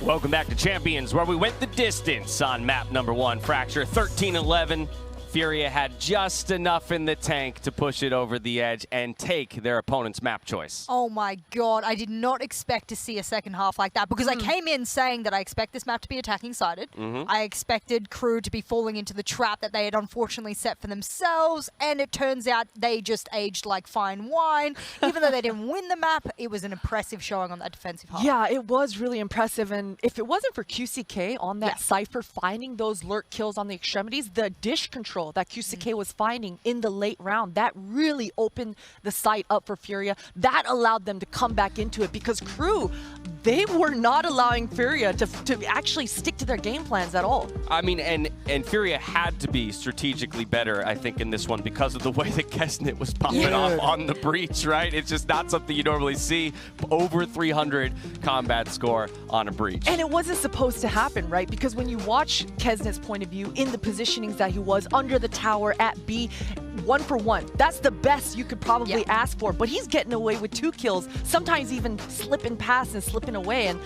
Welcome back to Champions, where we went the distance on map number 1, Fracture 13-11. FURIA had just enough in the tank to push it over the edge and take their opponent's map choice. Oh my god, I did not expect to see a second half like that, because I came in saying that I expect this map to be attacking-sided. I expected KRÜ to be falling into the trap that they had unfortunately set for themselves, and it turns out they just aged like fine wine. Even though they didn't win the map, it was an impressive showing on that defensive half. Yeah, it was really impressive, and if it wasn't for QCK on that Cypher finding those lurk kills on the extremities, the dish control that QCK was finding in the late round, that really opened the sight up for FURIA. That allowed them to come back into it, because KRÜ, they were not allowing FURIA to actually stick to their game plans at all. I mean, and FURIA had to be strategically better, I think, in this one because of the way that Kesnet was popping off on the breach, right? It's just not something you normally see. Over 300 combat score on a breach. And it wasn't supposed to happen, right? Because when you watch Kesnet's point of view in the positionings that he was under the tower at B, 1 for 1. That's the best you could probably ask for, but he's getting away with 2 kills, sometimes even slipping past and slipping away, and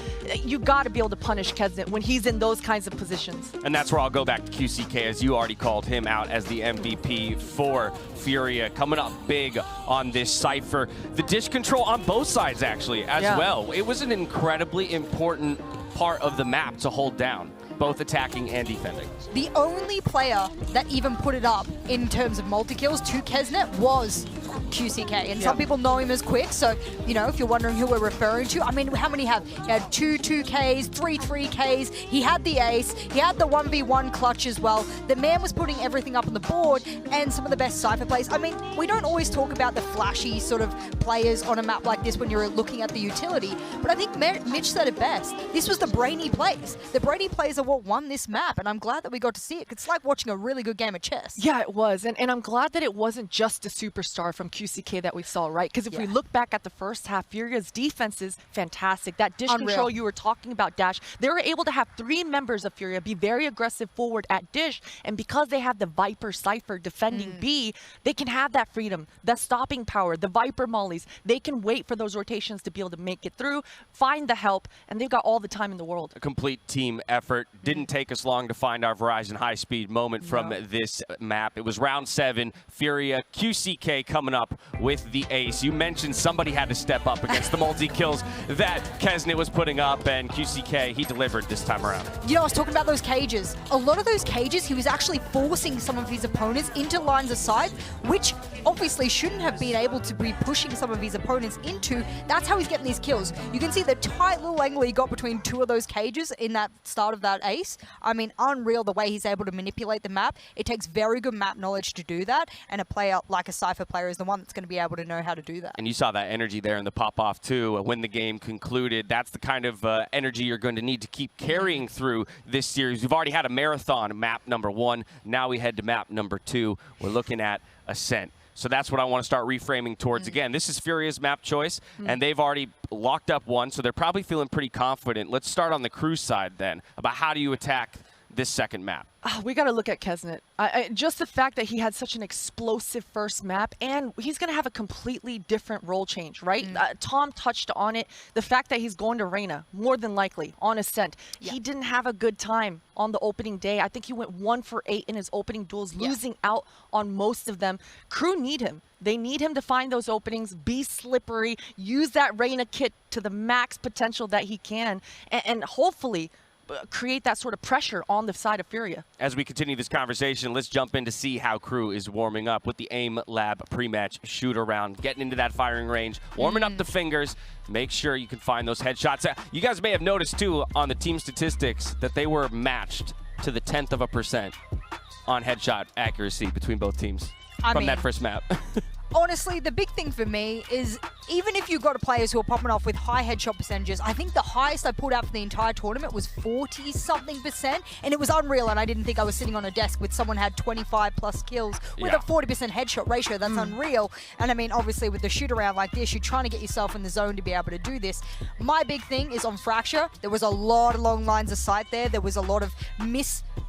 you got to be able to punish Kesnet when he's in those kinds of positions. And that's where I'll go back to QCK, as you already called him out as the MVP for FURIA, coming up big on this Cypher. The dish control on both sides, actually, as well. It was an incredibly important part of the map to hold down, both attacking and defending. The only player that even put it up in terms of multi-kills to Kesnet was QCK, and some people know him as Quick, so, you know, if you're wondering who we're referring to, I mean, how many have? He had 2-2Ks, 3-3Ks, he had the ace, he had the 1v1 clutch as well. The man was putting everything up on the board, and some of the best Cypher plays. I mean, we don't always talk about the flashy sort of players on a map like this when you're looking at the utility, but I think Mitch said it best. This was the brainy plays. The brainy plays are what won this map, and I'm glad that we got to see it. It's like watching a really good game of chess. Yeah, it was, and I'm glad that it wasn't just a superstar from QCK that we saw, right? Because if we look back at the first half, FURIA's defense is fantastic. That dish control you were talking about, Dash, they were able to have 3 members of FURIA be very aggressive forward at dish, and because they have the Viper Cypher defending B, they can have that freedom, the stopping power, the Viper mollies. They can wait for those rotations to be able to make it through, find the help, and they've got all the time in the world. A complete team effort. Didn't take us long to find our Verizon high-speed moment from this map. It was round 7, FURIA, QCK coming up with the ace. You mentioned somebody had to step up against the multi-kills that Kesnet was putting up, and QCK, he delivered this time around. You know, I was talking about those cages. A lot of those cages, he was actually forcing some of his opponents into lines of sight, which obviously shouldn't have been able to be pushing some of his opponents into. That's how he's getting these kills. You can see the tight little angle he got between 2 of those cages in that start of that ace. I mean, unreal the way he's able to manipulate the map. It takes very good map knowledge to do that, and a player like a Cypher player is the one that's going to be able to know how to do that. And you saw that energy there in the pop-off too when the game concluded. That's the kind of energy you're going to need to keep carrying through this series. We've already had a marathon map number 1. Now we head to map number 2. We're looking at Ascent. So that's what I want to start reframing towards. Again, this is FURIA's map choice, and they've already locked up 1, so they're probably feeling pretty confident. Let's start on the KRÜ side then, about how do you attack this second map. We got to look at Kesnet. Just the fact that he had such an explosive first map, and he's going to have a completely different role change, right? Tom touched on it. The fact that he's going to Reyna, more than likely, on Ascent. He didn't have a good time on the opening day. I think he went 1 for 8 in his opening duels, losing out on most of them. KRÜ need him. They need him to find those openings, be slippery, use that Reyna kit to the max potential that he can, and hopefully create that sort of pressure on the side of FURIA. As we continue this conversation, let's jump in to see how KRÜ is warming up with the AIM Lab pre-match shoot-around, getting into that firing range, warming up the fingers. Make sure you can find those headshots. You guys may have noticed, too, on the team statistics that they were matched to the 0.1% on headshot accuracy between both teams from that first map. Honestly, the big thing for me is, even if you've got players who are popping off with high headshot percentages, I think the highest I pulled out for the entire tournament was 40-something%, and it was unreal, and I didn't think I was sitting on a desk with someone had 25+ kills with a 40% headshot ratio. That's unreal. And I mean, obviously with the shoot around like this, you're trying to get yourself in the zone to be able to do this. My big thing is on Fracture, there was a lot of long lines of sight there. There was a lot of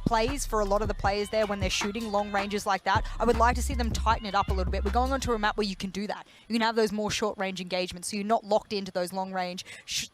plays for a lot of the players there when they're shooting long ranges like that. I would like to see them tighten it up a little bit. We're going onto a map where you can do that. You can have those more short range engagements, so you're not locked into those long range,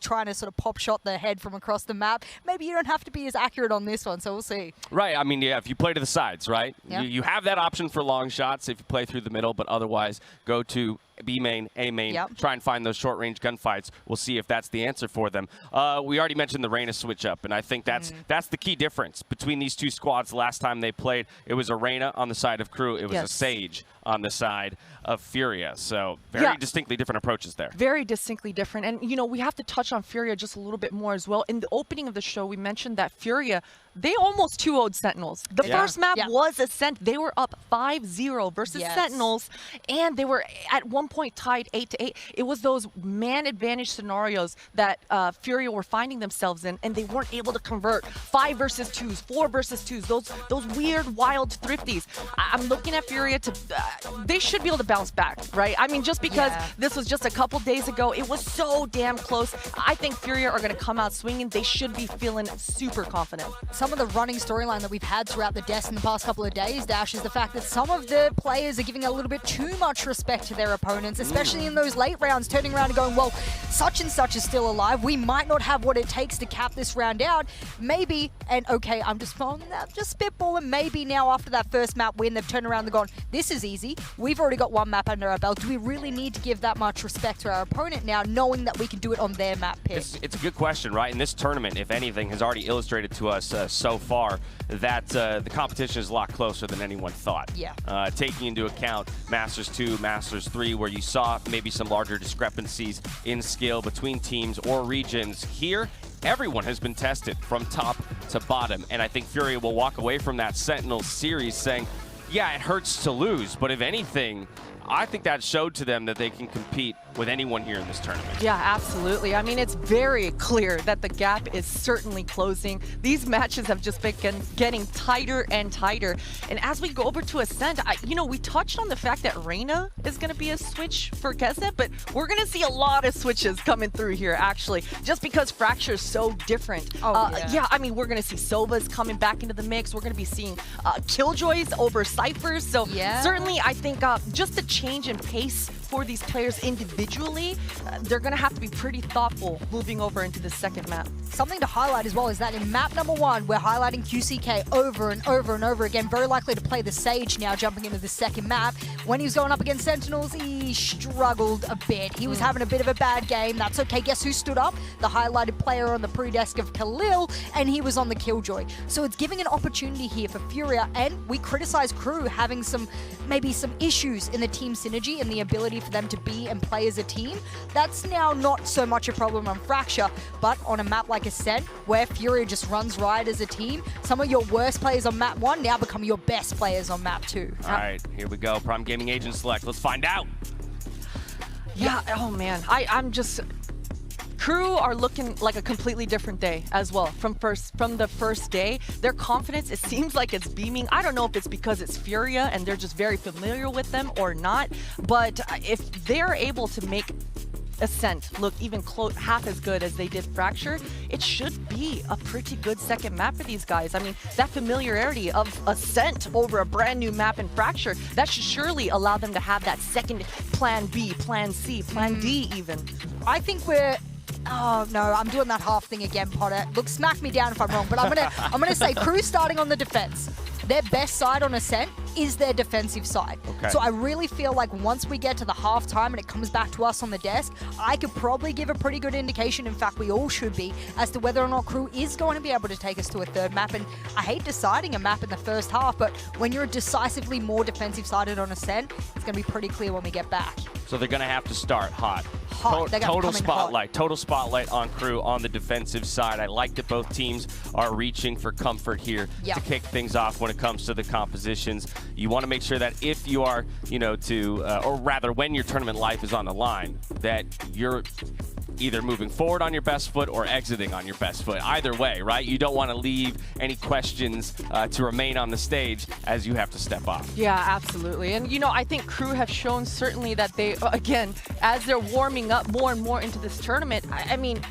trying to sort of pop shot the head from across the map. Maybe you don't have to be as accurate on this one, so we'll see. Right. I mean, yeah, if you play to the sides, right? Yeah. You have that option for long shots if you play through the middle, but otherwise go to B main, A main, try and find those short-range gunfights. We'll see if that's the answer for them. We already mentioned the Reyna switch up, and I think that's the key difference between these two squads. Last time they played, it was a Reyna on the side of KRÜ. It was a Sage on the side of FURIA. So very distinctly different approaches there. Very distinctly different. And, you know, we have to touch on FURIA just a little bit more as well. In the opening of the show, we mentioned that FURIA, they almost 2-0'd Sentinels. The first map was Ascent. They were up 5-0 versus Sentinels, and they were at one point tied 8-8. It was those man advantage scenarios that FURIA were finding themselves in, and they weren't able to convert 5 versus 2s, 4 versus 2s, those weird, wild thrifties. I'm looking at FURIA to, they should be able to bounce back, right? I mean, just because this was just a couple days ago, it was so damn close. I think FURIA are going to come out swinging. They should be feeling super confident. Some of the running storyline that we've had throughout the desk in the past couple of days, Dash, is the fact that some of the players are giving a little bit too much respect to their opponents, especially in those late rounds, turning around and going, well, such and such is still alive. We might not have what it takes to cap this round out. Maybe, and okay, I'm just spitballing, maybe now after that first map win, they've turned around and gone, this is easy. We've already got one map under our belt. Do we really need to give that much respect to our opponent now, knowing that we can do it on their map pick? It's a good question, right? And this tournament, if anything, has already illustrated to us so far that the competition is a lot closer than anyone thought. Yeah. Taking into account Masters 2, Masters 3, where you saw maybe some larger discrepancies in skill between teams or regions. Here, everyone has been tested from top to bottom, and I think FURIA will walk away from that Sentinels series saying, yeah, it hurts to lose, but if anything, I think that showed to them that they can compete with anyone here in this tournament. Yeah, absolutely. I mean, it's very clear that the gap is certainly closing. These matches have just been getting tighter and tighter. And as we go over to Ascent, you know, we touched on the fact that Reyna is going to be a switch for Kesnet, but we're going to see a lot of switches coming through here, actually, just because Fracture is so different. Yeah, I mean, we're going to see Sovas coming back into the mix. We're going to be seeing Killjoys over Cyphers. So certainly, I think just the change in pace for these players individually, they're going to have to be pretty thoughtful moving over into the second map. Something to highlight as well is that in map number 1, we're highlighting QCK over and over and over again. Very likely to play the Sage now, jumping into the second map. When he was going up against Sentinels, he struggled a bit. He was having a bit of a bad game. That's okay. Guess who stood up? The highlighted player on the pre-desk of Khalil, and he was on the Killjoy. So it's giving an opportunity here for FURIA, and we criticize KRÜ having maybe some issues in the team synergy and the ability for them to be and play as a team. That's now not so much a problem on Fracture, but on a map like Ascent, where FURIA just runs riot as a team, some of your worst players on map 1 now become your best players on map 2. All right, here we go. Prime Gaming Agent Select. Let's find out. Yeah, oh man, I'm just... KRÜ are looking like a completely different day as well from the first day. Their confidence, it seems like it's beaming. I don't know if it's because it's FURIA and they're just very familiar with them or not, but if they're able to make Ascent look even half as good as they did Fracture, it should be a pretty good second map for these guys. I mean, that familiarity of Ascent over a brand new map in Fracture, that should surely allow them to have that second plan B, plan C, plan D even. I think we're... Oh no, I'm doing that half thing again, Potter. Look, smack me down if I'm wrong, but I'm gonna say KRÜ starting on the defense. Their best side on Ascent is their defensive side. Okay. So I really feel like once we get to the halftime and it comes back to us on the desk, I could probably give a pretty good indication, in fact we all should be, as to whether or not KRÜ is going to be able to take us to a third map. And I hate deciding a map in the first half, but when you're decisively more defensive sided on Ascent, it's going to be pretty clear when we get back. So they're going to have to start hot. Total spotlight on KRÜ on the defensive side. I like that both teams are reaching for comfort here to kick things off when it comes to the compositions. You want to make sure that if you are, or rather when your tournament life is on the line, that you're either moving forward on your best foot or exiting on your best foot. Either way, right? You don't want to leave any questions to remain on the stage as you have to step off. Yeah, absolutely. And, I think KRÜ have shown certainly that they, again, as they're warming up more and more into this tournament, I mean,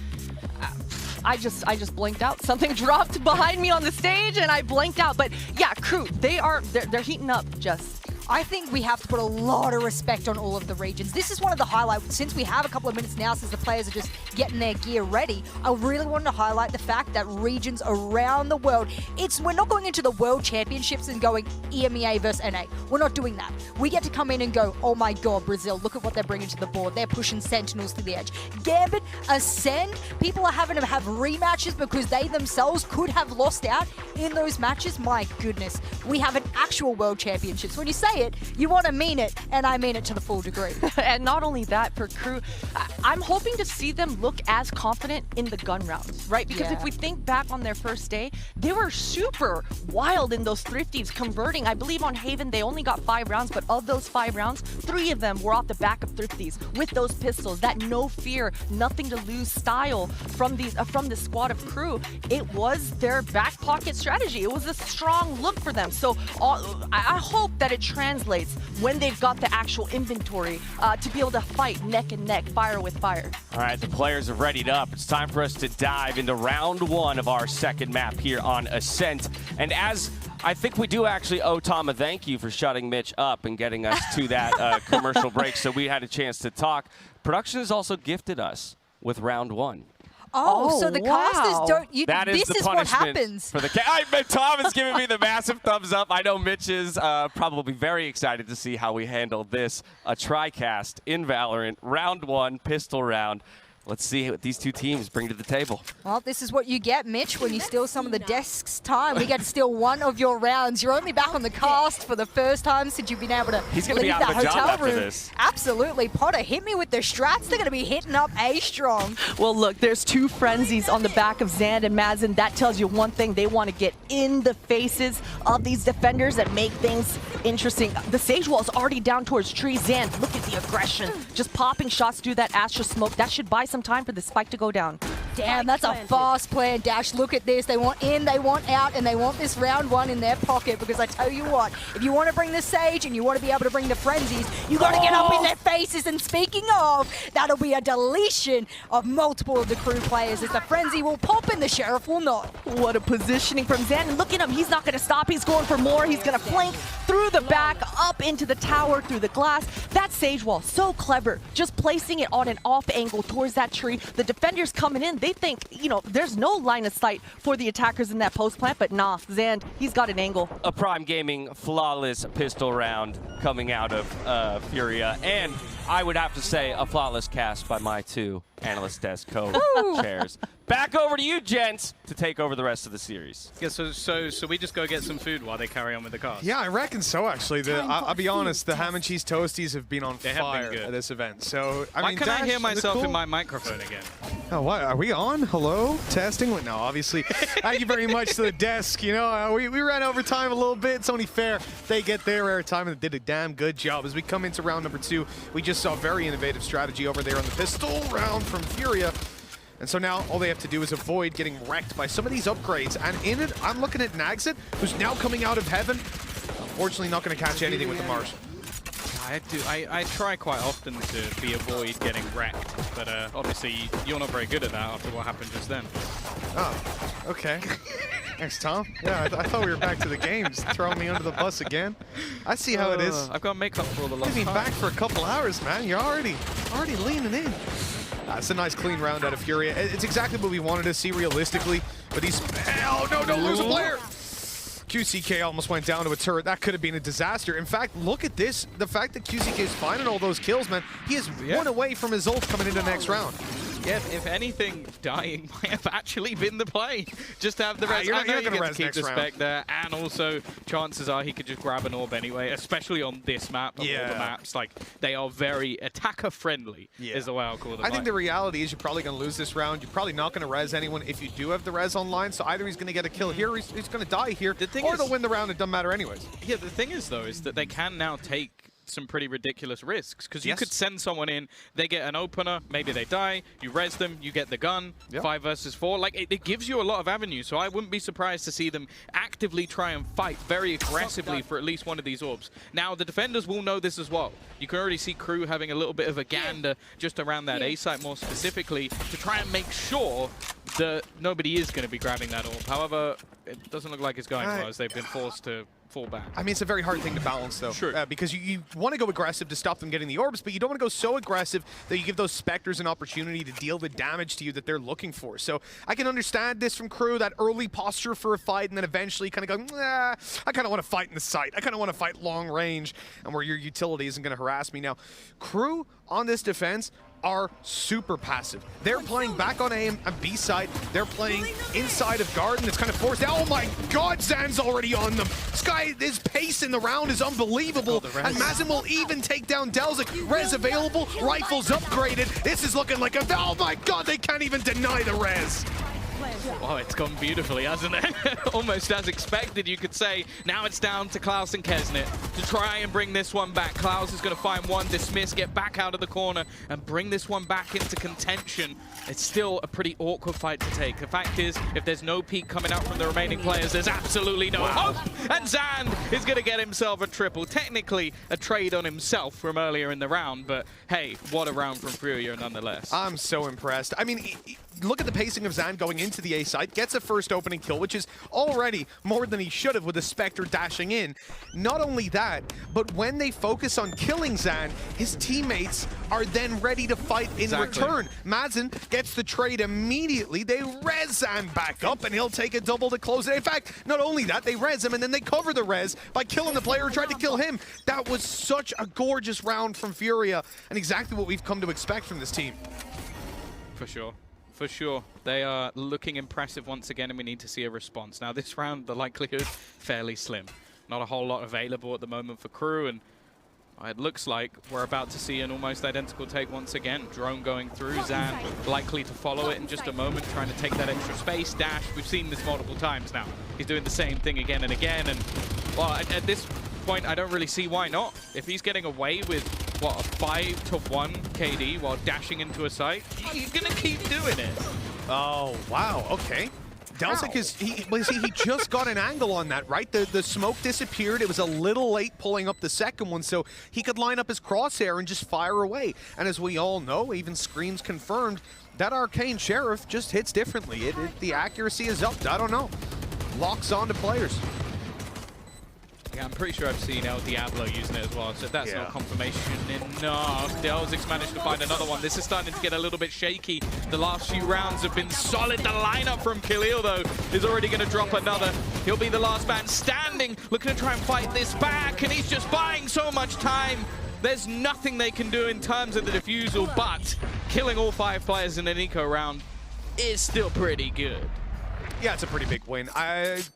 I just blinked out. Something dropped behind me on the stage, and I blanked out. But yeah, KRÜ, they're heating up, Jess. I think we have to put a lot of respect on all of the regions. This is one of the highlights. Since we have a couple of minutes now, since the players are just getting their gear ready, I really wanted to highlight the fact that regions around the world, we're not going into the World Championships and going EMEA versus NA. We're not doing that. We get to come in and go, oh my God, Brazil, look at what they're bringing to the board. They're pushing Sentinels to the edge. Gambit, Ascend, people are having to have rematches because they themselves could have lost out in those matches. My goodness, we have an actual World Championships. When you say it, you want to mean it, and I mean it to the full degree. And not only that, for KRÜ, I'm hoping to see them look as confident in the gun rounds, right? Because if we think back on their first day, they were super wild in those thrifties, converting. I believe on Haven, they only got 5 rounds, but of those 5 rounds, 3 of them were off the back of thrifties with those pistols, that no fear, nothing to lose style from the squad of KRÜ. It was their back pocket strategy. It was a strong look for them. So I hope that it translates when they've got the actual inventory to be able to fight neck and neck, fire with fire. All right, the players are readied up. It's time for us to dive into round 1 of our second map here on Ascent. And as I think we do actually owe Tom a thank you for shutting Mitch up and getting us to that commercial break so we had a chance to talk. Production has also gifted us with round 1. Oh, so the casters don't. That is this the is what punishment happens. for the. Tom is giving me the massive thumbs up. I know Mitch is probably very excited to see how we handle this. A tri-cast in Valorant, round 1, pistol round. Let's see what these two teams bring to the table. Well, this is what you get, Mitch, when you steal some of the desk's time. We get to steal one of your rounds. You're only back on the cast for the first time since you've been able to He's gonna leave be out that of a job hotel after room. this. Absolutely. Potter, hit me with the strats. They're going to be hitting up A-strong. Well, look, there's 2 frenzies on the back of Zand and Madsen. That tells you one thing. They want to get in the faces of these defenders that make things interesting. The Sage Wall is already down towards tree. Zand, look at the aggression. Just popping shots through that Astra smoke. That should buy some time for the spike to go down. Damn, that's a fast plan, Dash. Look at this. They want in, they want out, and they want this round 1 in their pocket, because I tell you what, if you want to bring the Sage and you want to be able to bring the frenzies, you got to get up in their faces. And speaking of, that'll be a deletion of multiple of the KRÜ players, as the frenzy will pop and the Sheriff will not. What a positioning from Zand. And look at him. He's not going to stop. He's going for more. He's going to flank through the back, up into the tower, through the glass. That Sage Wall, so clever. Just placing it on an off angle towards that tree. The defenders coming in, they think, you know, there's no line of sight for the attackers in that post plant, but nah, Zand, he's got an angle. A Prime Gaming flawless pistol round coming out of FURIA, and I would have to say a flawless cast by my 2 analyst desk co-chairs. Back over to you, gents, to take over the rest of the series. Yeah, so we just go get some food while they carry on with the cast. Yeah, I reckon so, actually. I'll be honest, the ham and cheese toasties have been on fire at this event. So, Why mean, can I Dash, hear myself cool? in my microphone again? Oh, what? Are we on? Hello? Testing? No, obviously. Thank you very much to the desk. You know, we ran over time a little bit. It's only fair they get their airtime, and they did a damn good job. As we come into round number 2, we just saw very innovative strategy over there on the pistol round from FURIA. And so now all they have to do is avoid getting wrecked by some of these upgrades. And in it, I'm looking at Nagsit, who's now coming out of heaven. Unfortunately, not going to catch anything with the Marshal. I try quite often to avoid getting wrecked, but obviously you're not very good at that after what happened just then. Oh, okay. Thanks, Tom. Yeah, I thought we were back to the games. Throwing me under the bus again. I see how it is. I've got to make up for all the lost You've been time. back for a couple hours, man. You're already leaning in. It's a nice clean round out of FURIA. It's exactly what we wanted to see realistically. But he's... Oh, no, lose a player! QCK almost went down to a turret. That could have been a disaster. In fact, look at this. The fact that QCK is finding all those kills, man. He is 1 away from his ult coming into the next round. Yeah, if anything, dying might have actually been the play. Just to have the res. You're I know not you gonna get res to keep next the round. spec there, and also chances are he could just grab an orb anyway, especially on this map. Of all the maps, like they are very attacker friendly. Is the way I'll call them. I think the reality is you're probably going to lose this round. You're probably not going to res anyone if you do have the res online. So either he's going to get a kill here, or he's going to die here, or they'll win the round. It doesn't matter anyways. Yeah, the thing is though, is that they can now take some pretty ridiculous risks, because you could send someone in, they get an opener, maybe they die, you res them, you get the gun, 5 versus 4. Like it gives you a lot of avenues, so I wouldn't be surprised to see them actively try and fight very aggressively for at least one of these orbs. Now the defenders will know this as well. You can already see KRÜ having a little bit of a gander just around that A site more specifically to try and make sure that nobody is going to be grabbing that orb. However, it doesn't look like it's going well, as they've been forced to fall back. I mean, it's a very hard thing to balance, though. Sure. Because you want to go aggressive to stop them getting the orbs, but you don't want to go so aggressive that you give those Spectres an opportunity to deal the damage to you that they're looking for. So I can understand this from KRÜ, that early posture for a fight, and then eventually kind of go, nah, I kind of want to fight in the sight. I kind of want to fight long range, and where your utility isn't going to harass me. Now, KRÜ on this defense are super passive. They're playing back on A and B side. They're playing inside of Garden. It's kind of forced out. Oh my God, Zan's already on them. This guy, his pace in the round is unbelievable. And Mazen will even take down Delzik. Res available, rifles upgraded. This is looking like a, oh my God, they can't even deny the res. Oh, it's gone beautifully, hasn't it? Almost as expected, you could say. Now it's down to Klaus and Kesnet to try and bring this one back. Klaus is going to find one, dismiss, get back out of the corner, and bring this one back into contention. It's still a pretty awkward fight to take. The fact is, if there's no peek coming out from the remaining players, there's absolutely no hope. And Zan is going to get himself a triple. Technically, a trade on himself from earlier in the round, but hey, what a round from FURIA nonetheless. I'm so impressed. I mean, look at the pacing of Zan going into the A site, gets a first opening kill, which is already more than he should have with the Spectre dashing in. Not only that, but when they focus on killing Zan, his teammates are then ready to fight in return. Mazen gets the trade immediately. They res Zan back up, and he'll take a double to close it. In fact, not only that, they res him, and then they cover the res by killing the player who tried to kill him. That was such a gorgeous round from FURIA, and exactly what we've come to expect from this team. For sure. For sure. They are looking impressive once again, and we need to see a response. Now, this round, the likelihood, fairly slim. Not a whole lot available at the moment for KRÜ, and it looks like we're about to see an almost identical take once again. Drone going through, Zan likely to follow it in just a moment, trying to take that extra space. Dash, we've seen this multiple times now. He's doing the same thing again and again, and, well, at this point, I don't really see why not. If he's getting away with, what, a 5-to-1 KD while dashing into a site, he's gonna keep doing it. Oh, wow, okay. Delzik is, he just got an angle on that, right? The smoke disappeared. It was a little late pulling up the second one, so he could line up his crosshair and just fire away. And as we all know, even Screams confirmed, that Arcane Sheriff just hits differently. The accuracy is up. I don't know. Locks onto players. Yeah, I'm pretty sure I've seen El Diablo using it as well, so that's not confirmation enough. Delzik's managed to find another one. This is starting to get a little bit shaky. The last few rounds have been solid. The lineup from Khalil, though, is already going to drop another. He'll be the last man standing, looking to try and fight this back, and he's just buying so much time. There's nothing they can do in terms of the defusal, but killing all 5 players in an eco round is still pretty good. Yeah, it's a pretty big win.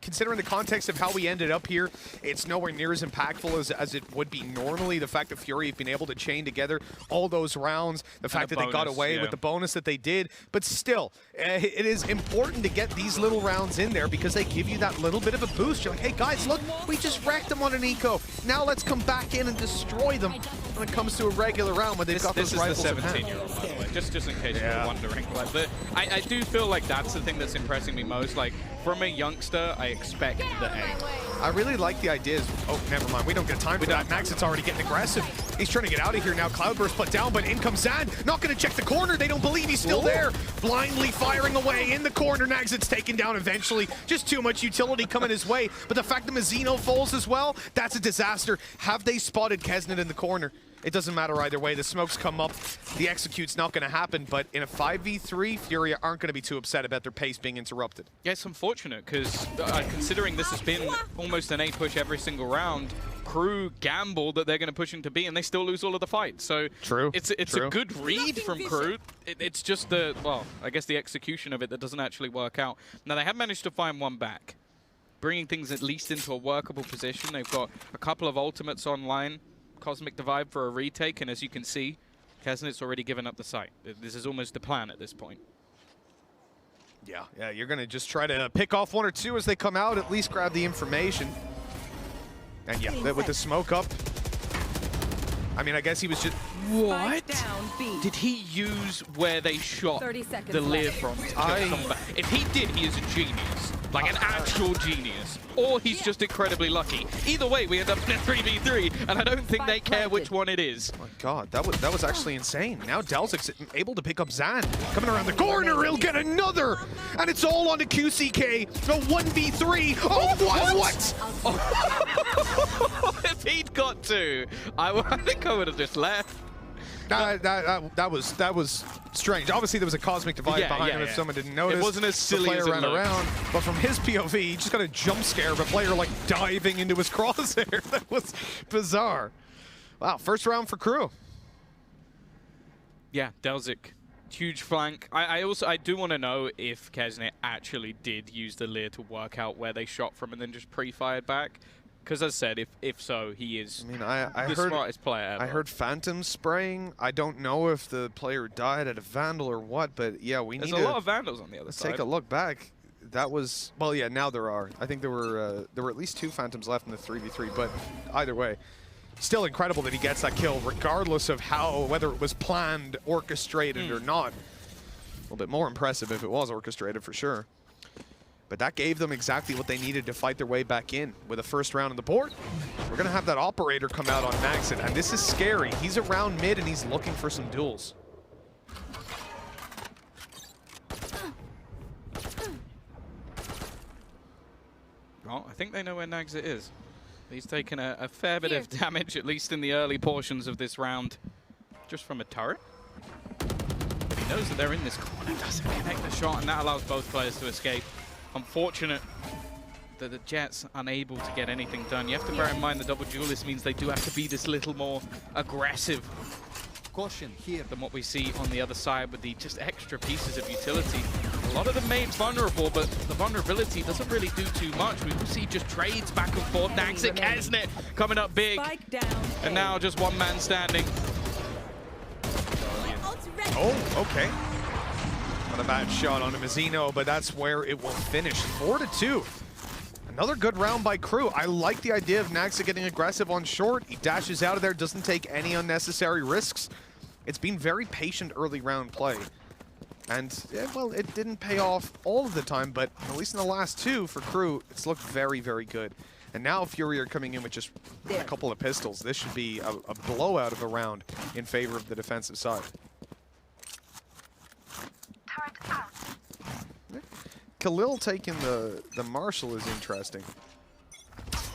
Considering the context of how we ended up here, it's nowhere near as impactful as it would be normally. The fact that FURIA have been able to chain together all those rounds, the fact that they got away with the bonus that they did, but still, it is important to get these little rounds in there because they give you that little bit of a boost. You're like, hey guys, look, we just wrecked them on an eco. Now let's come back in and destroy them when it comes to a regular round when they've got those rifles in hand. This is the 17-year-old, by the way, just in case you were wondering. But I do feel like that's the thing that's impressing me most. Like, from a youngster, I expect the A. I really like the ideas. Oh, never mind. We don't get time for that. Naxit's already getting aggressive. He's trying to get out of here now. Cloudburst put down, but in comes Zan. Not going to check the corner. They don't believe he's still there. Blindly firing away in the corner. Naxit's taken down eventually. Just too much utility coming his way. But the fact that Mazzino falls as well, that's a disaster. Have they spotted Kesnet in the corner? It doesn't matter either way. The smokes come up. The execute's not going to happen. But in a 5v3, FURIA aren't going to be too upset about their pace being interrupted. Yeah, it's unfortunate because considering this has been almost an A push every single round, KRÜ gamble that they're going to push into B and they still lose all of the fights. So it's a good read from KRÜ. It's just the, well, I guess the execution of it that doesn't actually work out. Now, they have managed to find one back, bringing things at least into a workable position. They've got a couple of ultimates online. Cosmic Divide for a retake, and as you can see, Kesnet's already given up the site. This is almost the plan at this point. Yeah, you're going to just try to pick off 1 or 2 as they come out, at least grab the information. And yeah, with the smoke up, I mean, I guess he was just... What? Did he use where they shot the Lear from to come back? If he did, he is a genius. like an actual genius, or he's just incredibly lucky. Either way, we end up in a 3v3, and I don't think they care which one it is. Oh my god, that was actually insane. Now Delzic's able to pick up Zan. Coming around the corner, he'll get another! And it's all on to QCK, a 1v3. Oh, what? If he'd got to, I think I would have just left. That was strange. Obviously, there was a cosmic divide behind him if someone didn't notice. It wasn't as silly the as player it ran looked. around, but from his POV, he just got a jump scare of a player like diving into his crosshair. That was bizarre. Wow, first round for KRÜ. Yeah, Delzic, huge flank. I do want to know if Kesnet actually did use the Lear to work out where they shot from and then just pre-fired back. Because as I said, if so, he is the smartest player ever. I heard Phantom spraying. I don't know if the player died at a Vandal or what, but yeah, There's a lot of Vandals on the other side. Take a look back. That was, well, yeah, now there are. I think there were at least 2 Phantoms left in the 3v3, but either way, still incredible that he gets that kill, regardless of whether it was planned, orchestrated, or not. A little bit more impressive if it was orchestrated, for sure. But that gave them exactly what they needed to fight their way back in with a first round on the board. We're going to have that operator come out on Naxxit, and this is scary. He's around mid, and he's looking for some duels. Well, I think they know where Naxxit is. He's taken a fair bit of damage, at least in the early portions of this round, just from a turret. But he knows that they're in this corner, doesn't connect the shot, and that allows both players to escape. Unfortunate that the Jets unable to get anything done. You have to bear in mind the double duelist means they do have to be this little more aggressive than what we see on the other side with the just extra pieces of utility. A lot of them made vulnerable, but the vulnerability doesn't really do too much. We will see just trades back and forth. Naxxit, Kesnet coming up big, and now just one man standing. Oh, okay. Not a bad shot on Mizzino, but that's where it will finish. 4-2. Another good round by KRÜ. I like the idea of Naxxit getting aggressive on short. He dashes out of there, doesn't take any unnecessary risks. It's been very patient early round play. And, yeah, well, it didn't pay off all of the time, but at least in the last 2 for KRÜ, it's looked very, very good. And now FURIA are coming in with just a couple of pistols. This should be a blowout of a round in favor of the defensive side. Khalil taking the Marshall is interesting.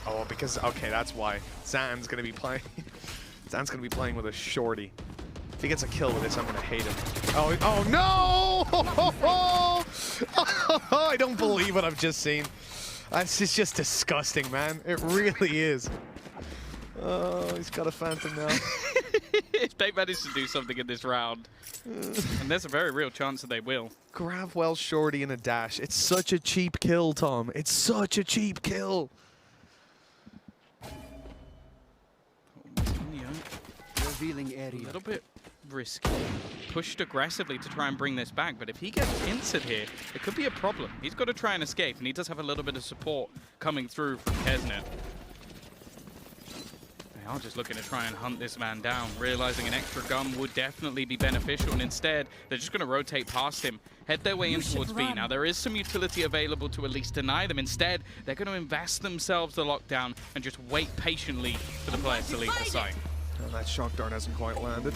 Oh, because, okay, that's why. Zan's going to be playing. Zan's going to be playing with a shorty. If he gets a kill with this, I'm going to hate him. Oh no! I don't believe what I've just seen. It's just disgusting, man. It really is. Oh, he's got a Phantom now. If they manage to do something in this round, and there's a very real chance that they will. Grab well shorty in a dash. It's such a cheap kill, Tom. It's such a cheap kill. Revealing area. A little bit risky. Pushed aggressively to try and bring this back, but if he gets pincered here, it could be a problem. He's got to try and escape, and he does have a little bit of support coming through from Kesnet. They are just looking to try and hunt this man down, realizing an extra gun would definitely be beneficial, and instead, they're just going to rotate past him, head their way in towards B. Now, there is some utility available to at least deny them. Instead, they're going to invest themselves the lockdown and just wait patiently for the players to leave the site. Oh, that shock dart hasn't quite landed.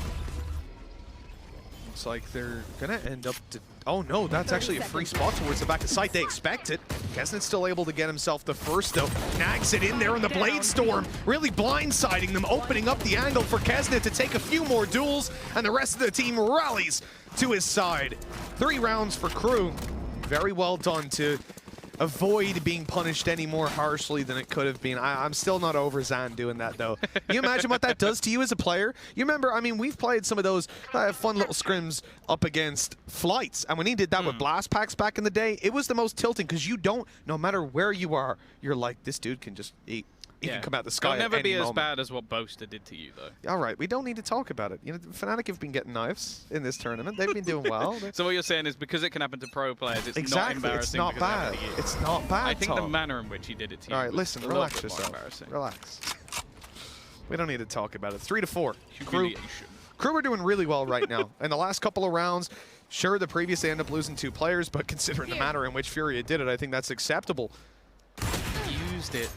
Looks like they're gonna end up to... Oh no, that's actually a free spot towards the back of sight. They expect it. Kesnet's still able to get himself the first though. Naxxit in there in the Blade Storm, really blindsiding them, opening up the angle for Kesnet to take a few more duels, and the rest of the team rallies to his side. 3 rounds for KRÜ. Very well done to avoid being punished any more harshly than it could have been. I'm still not over Zan doing that, though. Can you imagine what that does to you as a player? You remember, I mean, we've played some of those fun little scrims up against Flights, and when he did that with blast packs back in the day, it was the most tilting, because you don't, no matter where you are, you're like, this dude can just eat. He can come out the sky. It'll never be as bad as what Boaster did to you, though. All right, we don't need to talk about it. You know, Fnatic have been getting knives in this tournament. They've been doing well. So what you're saying is because it can happen to pro players, it's exactly. not embarrassing. It's not bad. It's not bad. I think Tom. the manner in which he did it to you. All right, listen, relax bit yourself. Embarrassing. Relax. We don't need to talk about it. 3-4. Humiliation. KRÜ are doing really well right now. In the last couple of rounds, sure, the previous they ended up losing 2 players, but considering the manner in which FURIA did it, I think that's acceptable. Used it.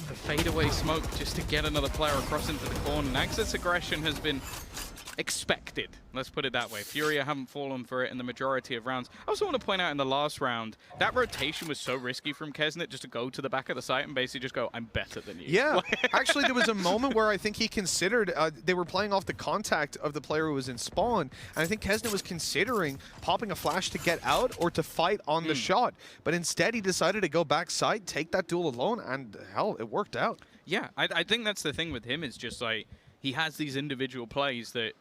The fadeaway smoke just to get another player across into the corner. Naxxit's aggression has been expected. Let's put it that way. FURIA haven't fallen for it in the majority of rounds. I also want to point out in the last round, that rotation was so risky from Kesnet just to go to the back of the site and basically just go, I'm better than you. Yeah, actually there was a moment where I think he considered, they were playing off the contact of the player who was in spawn, and I think Kesnet was considering popping a flash to get out or to fight on the shot, but instead he decided to go backside, take that duel alone, and hell, it worked out. Yeah, I think that's the thing with him is just like, he has these individual plays that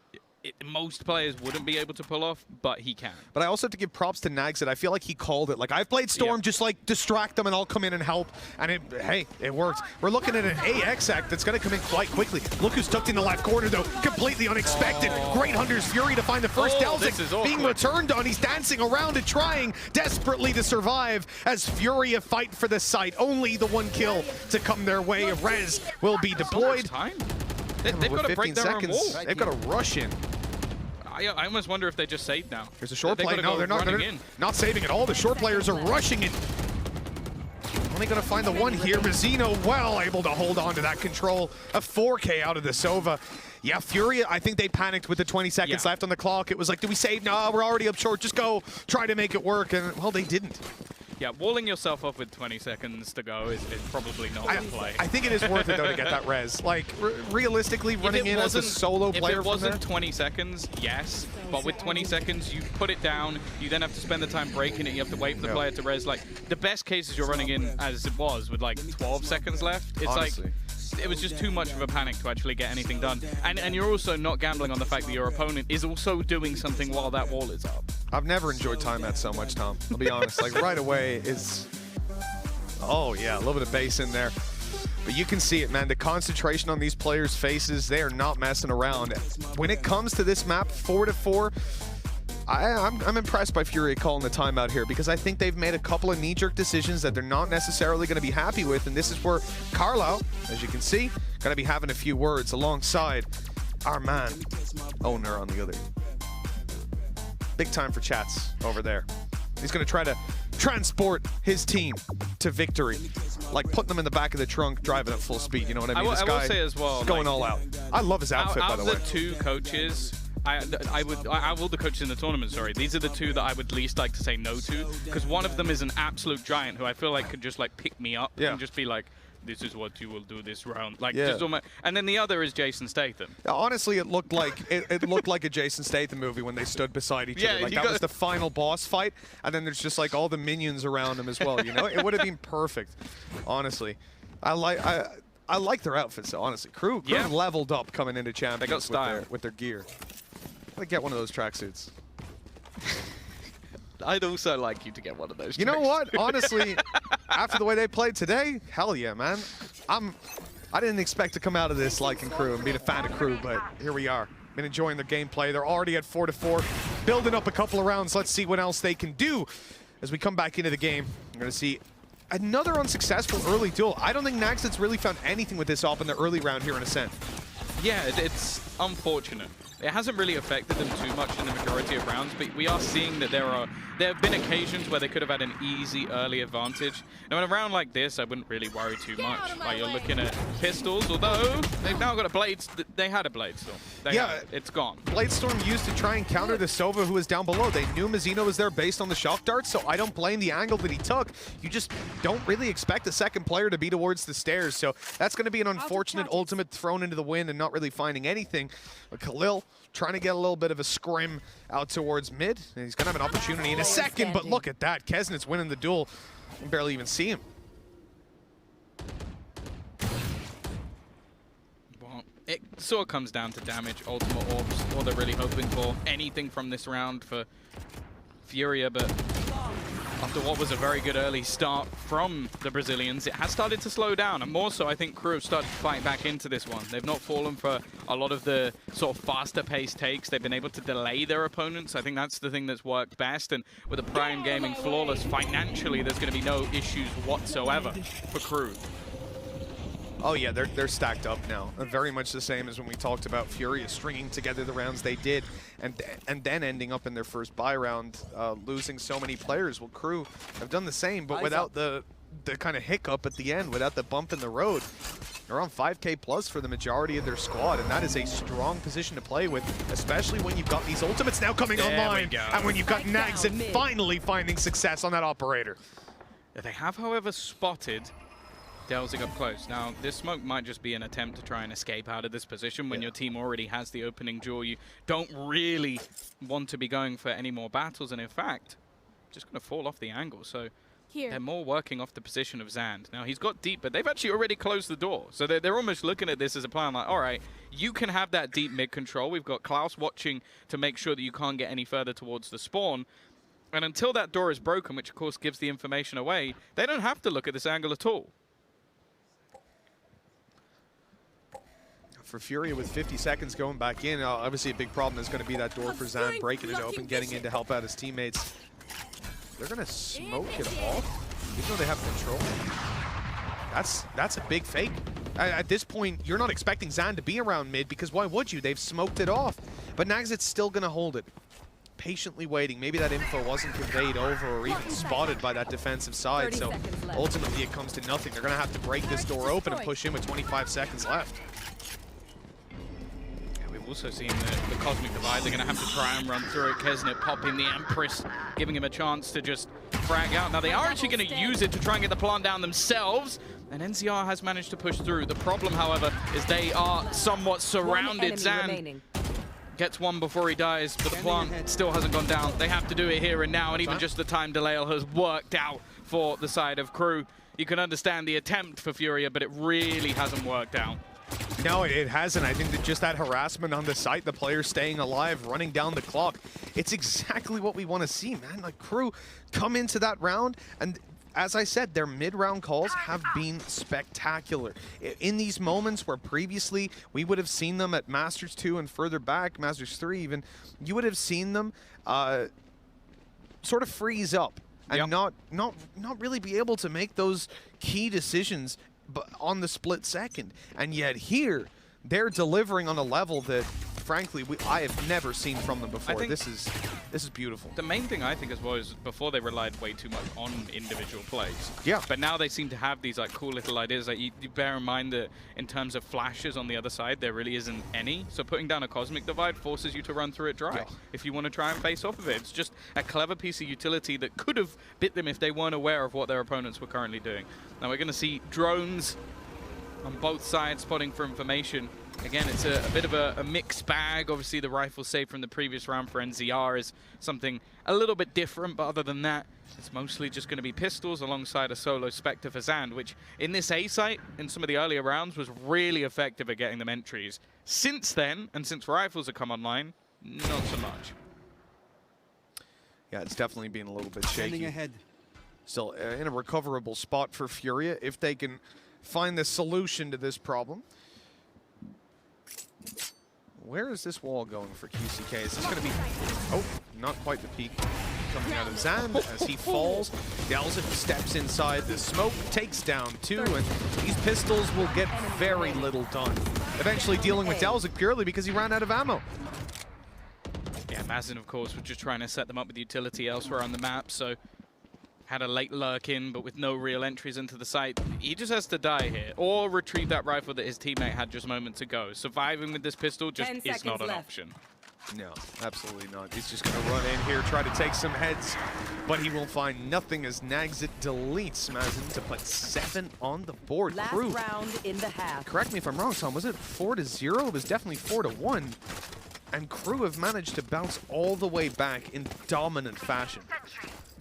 most players wouldn't be able to pull off, but he can. But I also have to give props to Naxxit. I feel like he called it. Like, I've played Storm, just like distract them and I'll come in and help. And hey, it worked. We're looking at an AX act that's going to come in quite quickly. Look who's tucked in the left corner, though. Completely unexpected. Great Hunter's Fury to find the first Delzik being returned on. He's dancing around and trying desperately to survive as FURIA fight for the site. Only the 1 kill to come their way. Rez will be deployed. They've got to break their own wall. They've got to rush in. I almost wonder if they just saved now. There's a short play. No, they're not saving at all. The short players are rushing it. Only going to find the one here. Mazzino well able to hold on to that control. A 4K out of the Sova. Yeah, FURIA, I think they panicked with the 20 seconds left on the clock. It was like, do we save? No, we're already up short. Just go try to make it work. And, well, they didn't. Yeah, walling yourself up with 20 seconds to go is probably not a play. I think it is worth it, though, to get that res. Like, realistically, running in as a solo player If it wasn't 20 seconds, yes. But with 20 seconds, you put it down. You then have to spend the time breaking it. You have to wait for the player to res. Like, the best case is you're running in as it was with, like, 12 seconds left. It's honestly, like, it was just too much of a panic to actually get anything done. And you're also not gambling on the fact that your opponent is also doing something while that wall is up. I've never enjoyed timeout so much, Tom. I'll be honest. Like, right away is... Oh, yeah, a little bit of bass in there. But you can see it, man. The concentration on these players' faces, they are not messing around. When it comes to this map, 4-4, I'm impressed by FURIA calling the timeout here because I think they've made a couple of knee-jerk decisions that they're not necessarily going to be happy with, and this is where Carlisle, as you can see, going to be having a few words alongside our man, Owner on the other. Big time for chats over there. He's going to try to transport his team to victory, like putting them in the back of the trunk, driving at full speed. You know what I mean? I will say as well, going all out. I love his outfit, by the way. Out of the 2 coaches, all the coaches in the tournament, sorry, these are the 2 that I would least like to say no to, because one of them is an absolute giant who I feel like could just like pick me up and just be like, this is what you will do this round. Like, just almost, and then the other is Jason Statham. Honestly, it looked like it looked like a Jason Statham movie when they stood beside each other. Like that was the final boss fight, and then there's just like all the minions around him as well. You know, it would have been perfect. Honestly, I like their outfits. So honestly, KRÜ leveled up coming into Champions. They got style with their gear. I get one of those tracksuits. I'd also like you to get one of those. You know what? Honestly, after the way they played today, hell yeah, man. I didn't expect to come out of this liking KRÜ and being a fan of KRÜ, but here we are. Been enjoying their gameplay. They're already at 4-4, building up a couple of rounds. Let's see what else they can do as we come back into the game. We're going to see another unsuccessful early duel. I don't think Naxxit's really found anything with this op in the early round here in Ascent. Yeah, it's unfortunate. It hasn't really affected them too much in the majority of rounds, but we are seeing that there have been occasions where they could have had an easy early advantage. Now in a round like this, I wouldn't really worry too much. Like, you're looking at pistols, although they've now got a blade. They had a blade storm. It's gone. Blade storm used to try and counter the Sova who was down below. They knew Mazzino was there based on the shock darts, so I don't blame the angle that he took. You just don't really expect a second player to be towards the stairs, so that's going to be an unfortunate ultimate thrown into the wind and not really finding anything. But Khalil trying to get a little bit of a scrim out towards mid. And he's going to have an opportunity in a second, but look at that. Kesnet's winning the duel. You can barely even see him. Well, it sort of comes down to damage, ultimate orbs, all they're really hoping for. Anything from this round for FURIA, but after what was a very good early start from the Brazilians, it has started to slow down, and more so I think KRÜ have started to fight back into this one. They've not fallen for a lot of the sort of faster paced takes. They've been able to delay their opponents. I think that's the thing that's worked best, and with the Prime Gaming flawless, financially there's going to be no issues whatsoever for KRÜ. Oh yeah, they're stacked up now. Very much the same as when we talked about FURIA stringing together the rounds they did, and then ending up in their first buy round, losing so many players. Well, KRÜ have done the same, but without the kind of hiccup at the end, without the bump in the road. They're on 5K plus for the majority of their squad, and that is a strong position to play with, especially when you've got these ultimates now coming online, and when you've got Nags and finally finding success on that operator. They have, however, spotted Delzig up close. Now, this smoke might just be an attempt to try and escape out of this position when your team already has the opening jewel. You don't really want to be going for any more battles, and in fact, just going to fall off the angle. So they're more working off the position of Zand. Now, he's got deep, but they've actually already closed the door. So they're almost looking at this as a plan like, all right, you can have that deep mid control. We've got Klaus watching to make sure that you can't get any further towards the spawn. And until that door is broken, which of course gives the information away, they don't have to look at this angle at all. For FURIA with 50 seconds going back in, obviously a big problem is going to be that door for Zand, breaking it open, getting in to help out his teammates. They're going to smoke it off, even though they have control. That's a big fake. At this point, you're not expecting Zand to be around mid, because why would you? They've smoked it off. But Nagzit's still going to hold it. Patiently waiting. Maybe that info wasn't conveyed over or even spotted by that defensive side, so ultimately it comes to nothing. They're going to have to break this door open and push in with 25 seconds left. Also seen the Cosmic Divide. They're going to have to try and run through it. Kesnet popping the Empress, giving him a chance to just frag out. Now, they are actually going to use it to try and get the plant down themselves, and NCR has managed to push through. The problem, however, is they are somewhat surrounded. Zand gets one before he dies, but the plant still hasn't gone down. They have to do it here and now, and even just the time delay has worked out for the side of KRÜ. You can understand the attempt for FURIA, but it really hasn't worked out. No, it hasn't. I think that just that harassment on the site, the players staying alive, running down the clock, it's exactly what we want to see, man. Like, KRÜ come into that round, and as I said, their mid-round calls have been spectacular. In these moments where previously we would have seen them at Masters 2 and further back, Masters 3 even, you would have seen them sort of freeze up and not really be able to make those key decisions on the split second. And yet here, they're delivering on a level that, frankly, I have never seen from them before. This is beautiful. The main thing I think as well is before they relied way too much on individual plays. Yeah. But now they seem to have these like cool little ideas. Like you bear in mind that in terms of flashes on the other side, there really isn't any. So putting down a Cosmic Divide forces you to run through it dry. If you want to try and face off of it, it's just a clever piece of utility that could have bit them if they weren't aware of what their opponents were currently doing. Now we're going to see drones on both sides spotting for information. Again, it's a bit of a mixed bag. Obviously, the rifle save from the previous round for NZR is something a little bit different, but other than that, it's mostly just going to be pistols alongside a solo Spectre for Zand, which in this A site, in some of the earlier rounds, was really effective at getting them entries. Since then, and since rifles have come online, not so much. Yeah, it's definitely been a little bit shaky. Ahead. Still in a recoverable spot for FURIA if they can find the solution to this problem. Where is this wall going for QCK? Is this going to be... Oh, not quite the peak coming out of Zand as he falls. Delzig steps inside the smoke, takes down 2, and these pistols will get very little done. Eventually dealing with Delzig purely because he ran out of ammo. Yeah, Mazin, of course, was just trying to set them up with utility elsewhere on the map, so had a late lurk in, but with no real entries into the site. He just has to die here, or retrieve that rifle that his teammate had just moments ago. Surviving with this pistol just is not an option. No, absolutely not. He's just going to run in here, try to take some heads, but he will find nothing as Nagzit deletes Mazin to put 7 on the board. Last KRÜ, round in the half. correct me if I'm wrong, Tom, was it 4-0? It was definitely 4-1. And KRÜ have managed to bounce all the way back in dominant fashion.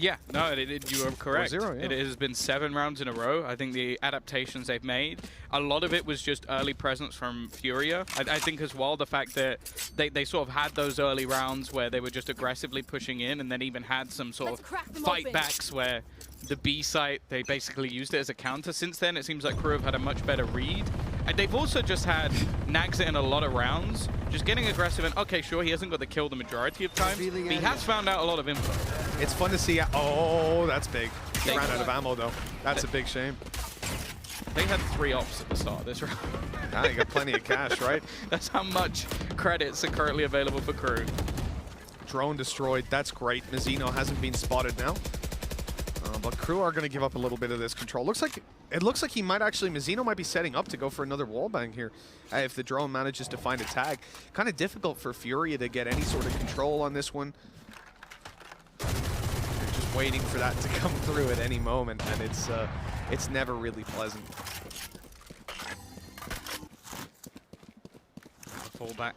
Yeah, no, you are correct. 4-0, yeah. It has been 7 rounds in a row. I think the adaptations they've made, a lot of it was just early presence from FURIA. I think as well the fact that they sort of had those early rounds where they were just aggressively pushing in, and then even had some sort of fight backs where the B site, they basically used it as a counter. Since then, it seems like KRÜ have had a much better read. And they've also just had Nagzit in a lot of rounds, just getting aggressive. And okay, sure, he hasn't got the kill the majority of times, but he has found out a lot of info. It's fun to see. Oh, that's big. He ran out of ammo, though. That's a big shame. They had 3 ops at the start of this round. Ah, you got plenty of cash, right? That's how much credits are currently available for KRÜ. Drone destroyed. That's great. Mizzino hasn't been spotted now. But KRÜ are going to give up a little bit of this control. It looks like he might actually, Mizzino might be setting up to go for another wallbang here if the drone manages to find a tag. Kind of difficult for FURIA to get any sort of control on this one. They're just waiting for that to come through at any moment, and it's never really pleasant. Fallback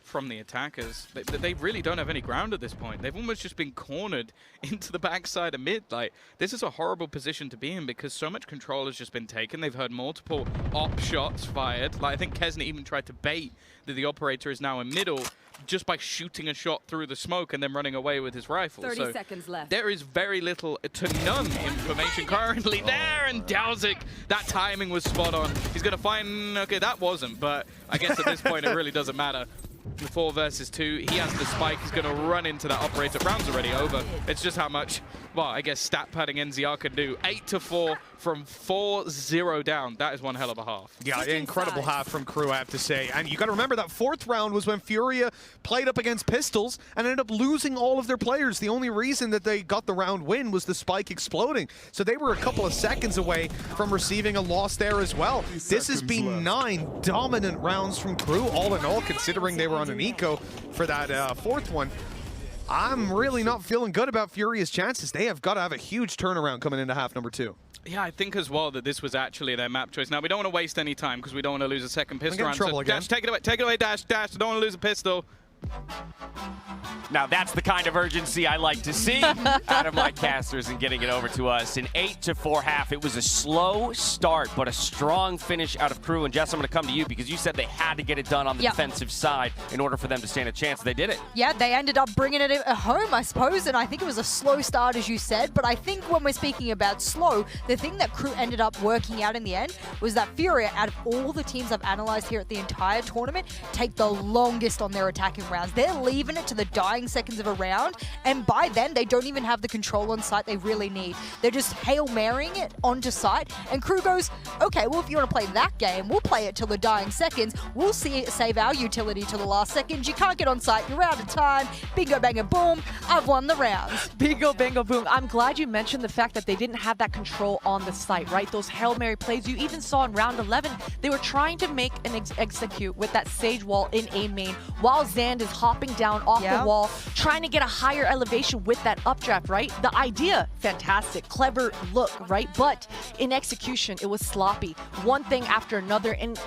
from the attackers. They really don't have any ground at this point. They've almost just been cornered into the backside of mid. Like, this is a horrible position to be in because so much control has just been taken. They've heard multiple op shots fired. Like, I think Kesnet even tried to bait that the operator is now in middle just by shooting a shot through the smoke and then running away with his rifle. 30 seconds left. There is very little to none information currently there, and Dowsic, that timing was spot on. He's going to find, okay, that wasn't, but I guess at this point it really doesn't matter. The 4 versus 2, he has the spike, he's going to run into that operator. Round's already over. It's just how much, well, I guess stat padding NZR can do. 8-4 from 4-0 down. That is one hell of a half. Yeah, incredible half from KRÜ, I have to say. And you got to remember that 4th round was when FURIA played up against Pistols and ended up losing all of their players. The only reason that they got the round win was the spike exploding. So they were a couple of seconds away from receiving a loss there as well. This has been 9 dominant rounds from KRÜ, all in all, considering they were on an eco for that 4th one. I'm really not feeling good about FURIA's chances. They have got to have a huge turnaround coming into half number 2. Yeah, I think as well that this was actually their map choice. Now, we don't want to waste any time because we don't want to lose a second pistol round. So Dash, take it away, Dash, Dash. Don't want to lose a pistol. Now that's the kind of urgency I like to see out of my casters and getting it over to us. An 8-4 half. It was a slow start, but a strong finish out of KRÜ. And Jess, I'm going to come to you because you said they had to get it done on the defensive side in order for them to stand a chance. They did it. Yeah, they ended up bringing it home, I suppose, and I think it was a slow start, as you said. But I think when we're speaking about slow, the thing that KRÜ ended up working out in the end was that FURIA, out of all the teams I've analyzed here at the entire tournament, take the longest on their attacking rounds. They're leaving it to the dying seconds of a round, and by then they don't even have the control on site they really need. They're just Hail Marying it onto site, and KRÜ goes, okay, well, if you want to play that game, we'll play it till the dying seconds. We'll save our utility till the last seconds. You can't get on site, you're out of time. Bingo, bang, boom, I've won the rounds. Bingo, bango, boom. I'm glad you mentioned the fact that they didn't have that control on the site, right? Those Hail Mary plays you even saw in round 11, they were trying to make an execute with that Sage wall in A main while Zand is hopping down off the wall, trying to get a higher elevation with that updraft, right? The idea, fantastic, clever look, right? But in execution, it was sloppy. One thing after another, and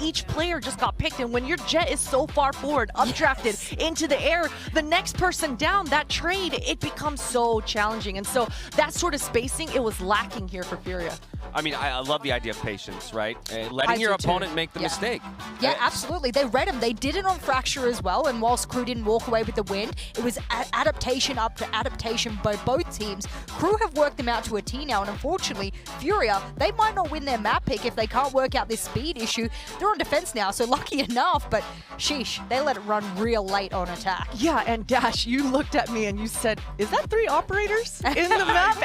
each player just got picked. And when your jet is so far forward, updrafted into the air, the next person down, that trade, it becomes so challenging. And so that sort of spacing, it was lacking here for FURIA. I mean, I love the idea of patience, right? Letting your opponent make the mistake. Yeah, absolutely. They read him. They did it on Fracture as well, and whilst KRÜ didn't walk away with the win, it was adaptation up to adaptation by both teams. KRÜ have worked them out to a T now, and unfortunately, FURIA, they might not win their map pick if they can't work out this speed issue. They're on defense now, so lucky enough, but sheesh, they let it run real late on attack. Yeah, and Dash, you looked at me and you said, is that 3 operators in the map?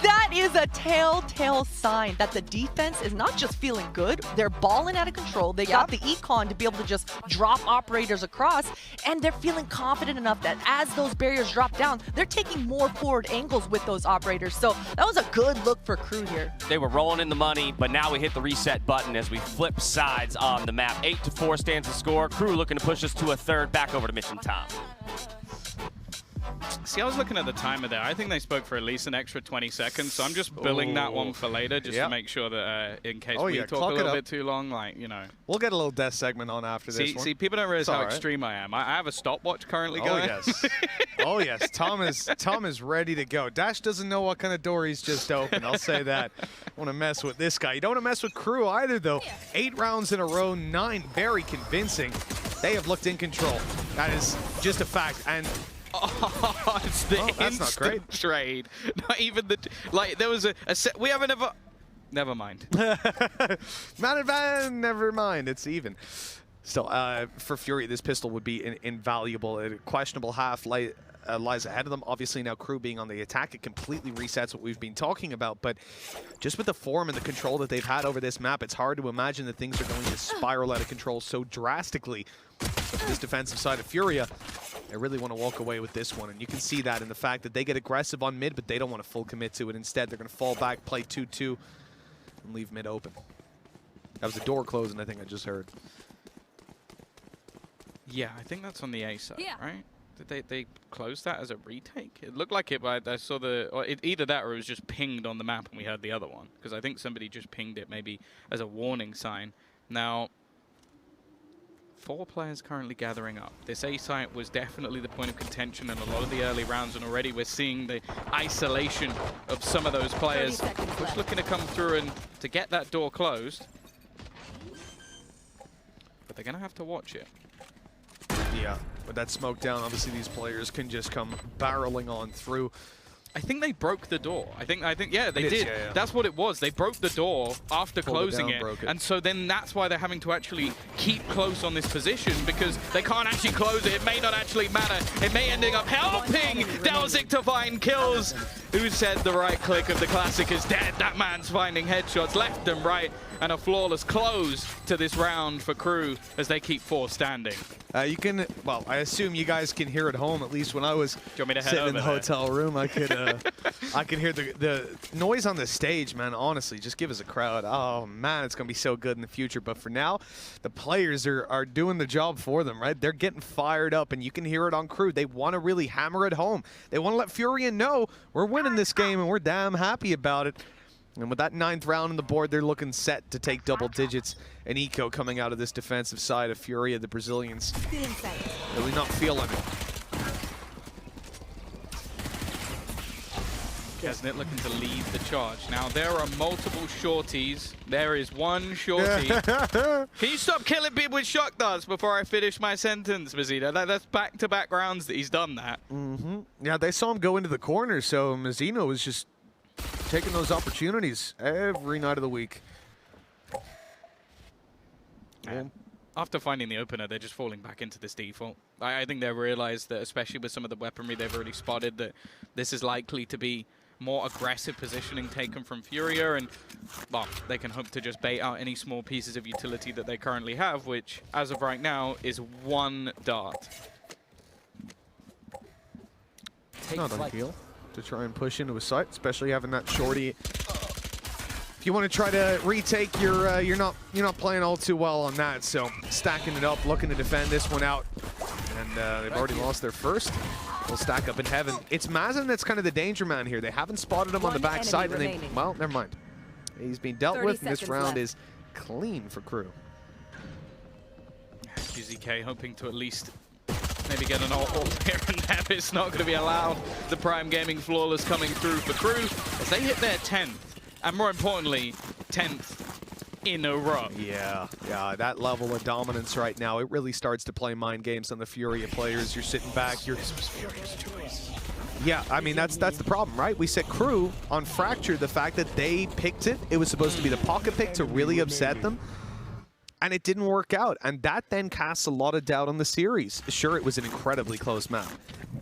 That is a telltale sign that the defense is not just feeling good, they're balling out of control. They got the econ to be able to just drop operators across, and they're feeling confident enough that as those barriers drop down, they're taking more forward angles with those operators. So that was a good look for KRÜ here. They were rolling in the money, but now we hit the reset button as we flip sides on the map. 8-4 stands the score. KRÜ looking to push us to a third. Back over to Mission Tom. See, I was looking at the timer there. I think they spoke for at least an extra 20 seconds, so I'm just billing that one for later just to make sure that in case we talk a little bit too long, like, you know. We'll get a little death segment on after this one. See, people don't realize how extreme I am. I have a stopwatch currently going. Oh, yes. Oh, yes. Tom is ready to go. Dash doesn't know what kind of door he's just opened. I'll say that. I want to mess with this guy. You don't want to mess with KRÜ either, though. 8 rounds in a row, 9 very convincing. They have looked in control. That is just a fact. And oh, it's the instant trade. Not even the like. There was a set. We haven't ever. Never mind. Never mind. It's even. Still, for Furia, this pistol would be invaluable. A questionable half lies ahead of them. Obviously, now KRÜ being on the attack, it completely resets what we've been talking about. But just with the form and the control that they've had over this map, it's hard to imagine that things are going to spiral out of control so drastically. So this defensive side of Furia, they really want to walk away with this one. And you can see that in the fact that they get aggressive on mid, but they don't want to full commit to it. Instead, they're going to fall back, play 2-2, and leave mid open. That was the door closing, I think I just heard. Yeah, I think that's on the A side, right? Did they close that as a retake? It looked like it, but I saw either that or it was just pinged on the map and we heard the other one. Because I think somebody just pinged it maybe as a warning sign. Now, 4 players currently gathering up. This A site was definitely the point of contention in a lot of the early rounds, and already we're seeing the isolation of some of those players just looking to come through and to get that door closed. But they're going to have to watch it. Yeah, with that smoke down, obviously these players can just come barreling on through. I think they broke the door. I think yeah, they did. Yeah. That's what it was. They broke the door after closing it. And so then that's why they're having to actually keep close on this position, because they can't actually close it. It may not actually matter. It may end up helping Delzik to find kills. Who said the right click of the classic is dead? That man's finding headshots left and right, and a flawless close to this round for KRÜ as they keep 4 standing. You can, well, I assume you guys can hear at home. At least when I was sitting in the hotel room, I could I could hear the noise on the stage, man. Honestly, just give us a crowd. Oh man, it's gonna be so good in the future. But for now, the players are doing the job for them, right? They're getting fired up, and you can hear it on KRÜ. They want to really hammer it home. They want to let FURIA know we're winning this game, and we're damn happy about it. And with that 9th round on the board, they're looking set to take double digits. And Eco coming out of this defensive side of Furia, the Brazilians really not feeling it. Kesnet looking to lead the charge. Now, there are multiple shorties. There is one shorty. Can you stop killing people with shock darts before I finish my sentence, Mazzino? That's back-to-back rounds that he's done that. Yeah, they saw him go into the corner, so Mazzino was just taking those opportunities every night of the week. After finding the opener, they're just falling back into this default. I think they realized that, especially with some of the weaponry they've already spotted, that this is likely to be more aggressive positioning taken from Furia, and well, they can hope to just bait out any small pieces of utility that they currently have, which, as of right now, is 1 dart. Not ideal to try and push into a site, especially having that shorty. If you want to try to retake, you're not playing all too well on that. So stacking it up, looking to defend this one out, and they've already lost their first. They'll stack up in heaven. It's Mazin that's kind of the danger man here. They haven't spotted him on the back side, and they, well, never mind. He's been dealt with, and this round is clean for KRÜ. GZK hoping to at least maybe get an ult here and there. It's not going to be allowed. The Prime Gaming Flawless coming through for KRÜ as they hit their 10th, and more importantly, 10th in a row. Yeah, that level of dominance right now, it really starts to play mind games on the Furia players. You're sitting back, this was Furia's choice. Yeah, I mean, that's the problem, right? We set KRÜ on Fracture, the fact that they picked it. It was supposed to be the pocket pick to really upset them. And it didn't work out, and that then casts a lot of doubt on the series. Sure, it was an incredibly close map,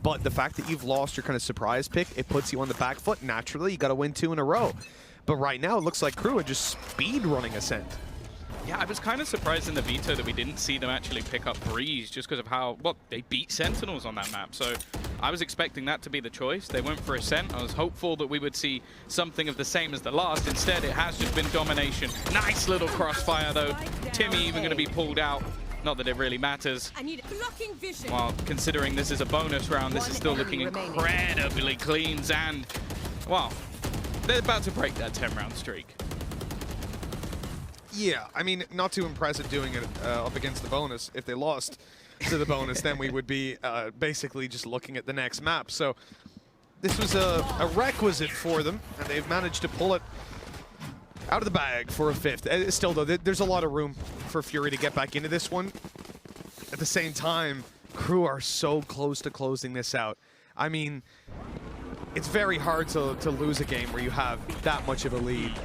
but the fact that you've lost your kind of surprise pick, it puts you on the back foot. Naturally, you got to win 2 in a row. But right now, it looks like KRÜ are just speed running Ascent. Yeah, I was kind of surprised in the veto that we didn't see them actually pick up Breeze, just because of how, well, they beat Sentinels on that map. So I was expecting that to be the choice. They went for Ascent. I was hopeful that we would see something of the same as the last. Instead, it has just been domination. Nice little crossfire, though. Timmy even going to be pulled out. Not that it really matters. While considering this is a bonus round, this is still looking incredibly clean. And, wow, they're about to break that 10-round streak. Yeah, I mean, not too impressive doing it up against the bonus. If they lost to the bonus, then we would be basically just looking at the next map. So this was a requisite for them, and they've managed to pull it out of the bag for a 5th. Still, though, there's a lot of room for Fury to get back into this one. At the same time, KRÜ are so close to closing this out. I mean, it's very hard to lose a game where you have that much of a lead.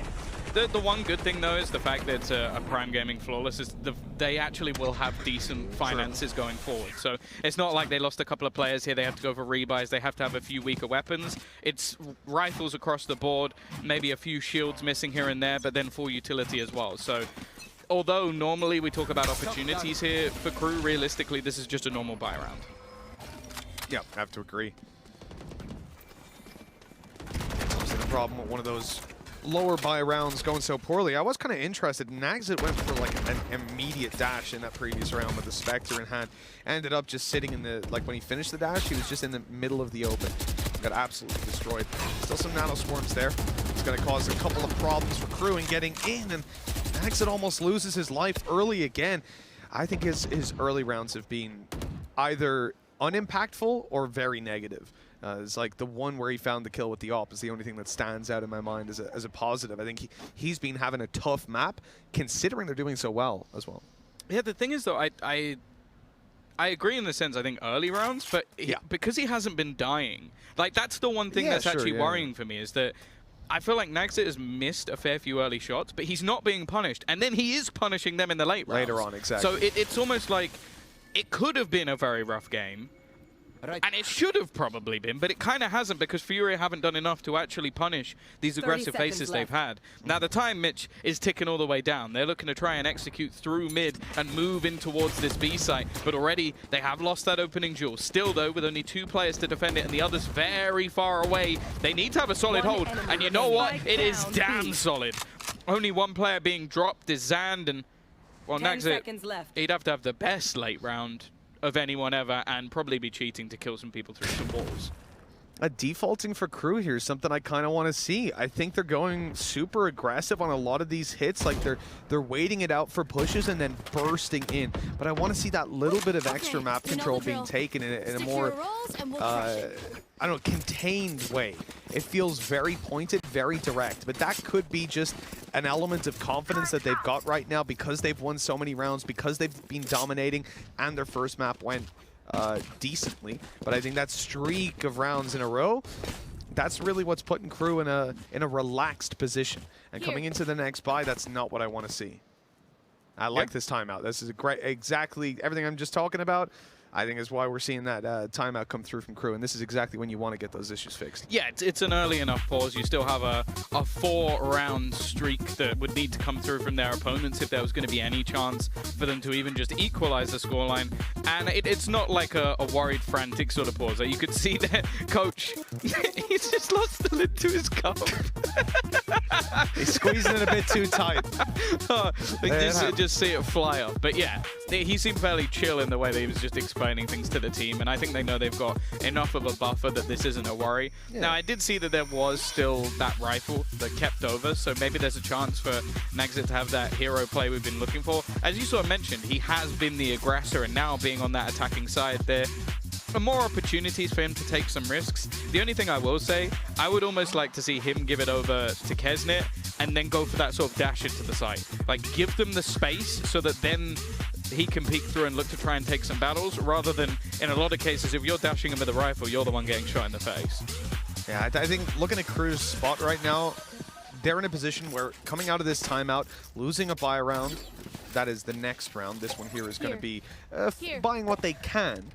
The one good thing, though, is the fact that a Prime Gaming Flawless is they actually will have decent finances going forward. So it's not like they lost a couple of players here. They have to go for rebuys. They have to have a few weaker weapons. It's rifles across the board, maybe a few shields missing here and there, but then full utility as well. So although normally we talk about opportunities here for KRÜ, realistically, this is just a normal buy round. Yeah, I have to agree. Obviously the problem with one of those lower buy rounds going so poorly. I was kind of interested. Nagzit went for like an immediate dash in that previous round with the Spectre in hand. Ended up just sitting in the, like when he finished the dash, he was just in the middle of the open. Got absolutely destroyed. Still some nano swarms there. It's going to cause a couple of problems for KRÜ in getting in, and Nagzit almost loses his life early again. I think his early rounds have been either unimpactful or very negative. It's like the one where he found the kill with the AWP is the only thing that stands out in my mind as a positive. I think he's been having a tough map, considering they're doing so well as well. Yeah, the thing is, though, I agree in the sense, I think, early rounds, but because he hasn't been dying, like, that's the one thing that's actually worrying for me, is that I feel like Nagzit has missed a fair few early shots, but he's not being punished, and then he is punishing them in the late rounds. Later on, exactly. So it's almost like it could have been a very rough game, and it should have probably been, but it kind of hasn't, because FURIA haven't done enough to actually punish these aggressive faces they've had. Now, the time, Mitch, is ticking all the way down. They're looking to try and execute through mid and move in towards this B site, but already they have lost that opening duel. Still, though, with only 2 players to defend it and the others very far away, they need to have a solid hold, and you know what? It is damn solid. Only 1 player being dropped is Zand, and, well, Nagzit, he'd have to have the best late round of anyone ever, and probably be cheating to kill some people through some walls. Defaulting for KRÜ here is something I kind of want to see. I think they're going super aggressive on a lot of these hits. Like they're waiting it out for pushes and then bursting in. But I want to see that little bit of extra map control being taken in a more, I don't know, contained way. It feels very pointed, very direct. But that could be just an element of confidence that they've got right now because they've won so many rounds, because they've been dominating, and their first map went decently. But I think that streak of rounds in a row, that's really what's putting KRÜ in a relaxed position. And coming into the next buy, that's not what I want to see. I like this timeout. This is a great, exactly everything I'm just talking about. I think is why we're seeing that timeout come through from KRÜ, and this is exactly when you want to get those issues fixed. Yeah, it's an early enough pause. You still have a 4-round streak that would need to come through from their opponents if there was going to be any chance for them to even just equalize the scoreline. And it's not like a worried, frantic sort of pause. You could see that coach, he's just lost the lid to his cup. He's squeezing it a bit too tight. Just see it fly up. But yeah, he seemed fairly chill in the way that he was just explaining things to the team, and I think they know they've got enough of a buffer that this isn't a worry. Yeah. Now, I did see that there was still that rifle that kept over, so maybe there's a chance for Nagzit to have that hero play we've been looking for. As you sort of mentioned, he has been the aggressor, and now being on that attacking side, there are more opportunities for him to take some risks. The only thing I will say, I would almost like to see him give it over to Kesnet and then go for that sort of dash into the side. Like, give them the space so that then he can peek through and look to try and take some battles, rather than, in a lot of cases, if you're dashing him with a rifle, you're the one getting shot in the face. Yeah, I think looking at KRÜ's spot right now, they're in a position where coming out of this timeout, losing a buy round, that is the next round. This one here is going to be buying what they can,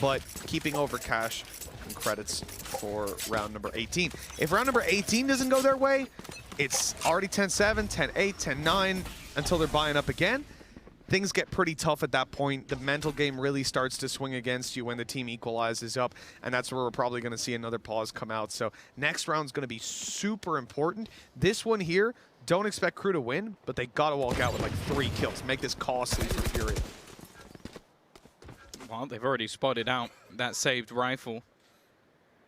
but keeping over cash and credits for round number 18. If round number 18 doesn't go their way, it's already 10-7, 10-8, 10-9 until they're buying up again. Things get pretty tough at that point. The mental game really starts to swing against you when the team equalizes up, and that's where we're probably going to see another pause come out. So next round's going to be super important. This one here, don't expect KRÜ to win, but they got to walk out with like 3 kills. Make this costly for FURIA. Well, they've already spotted out that saved rifle.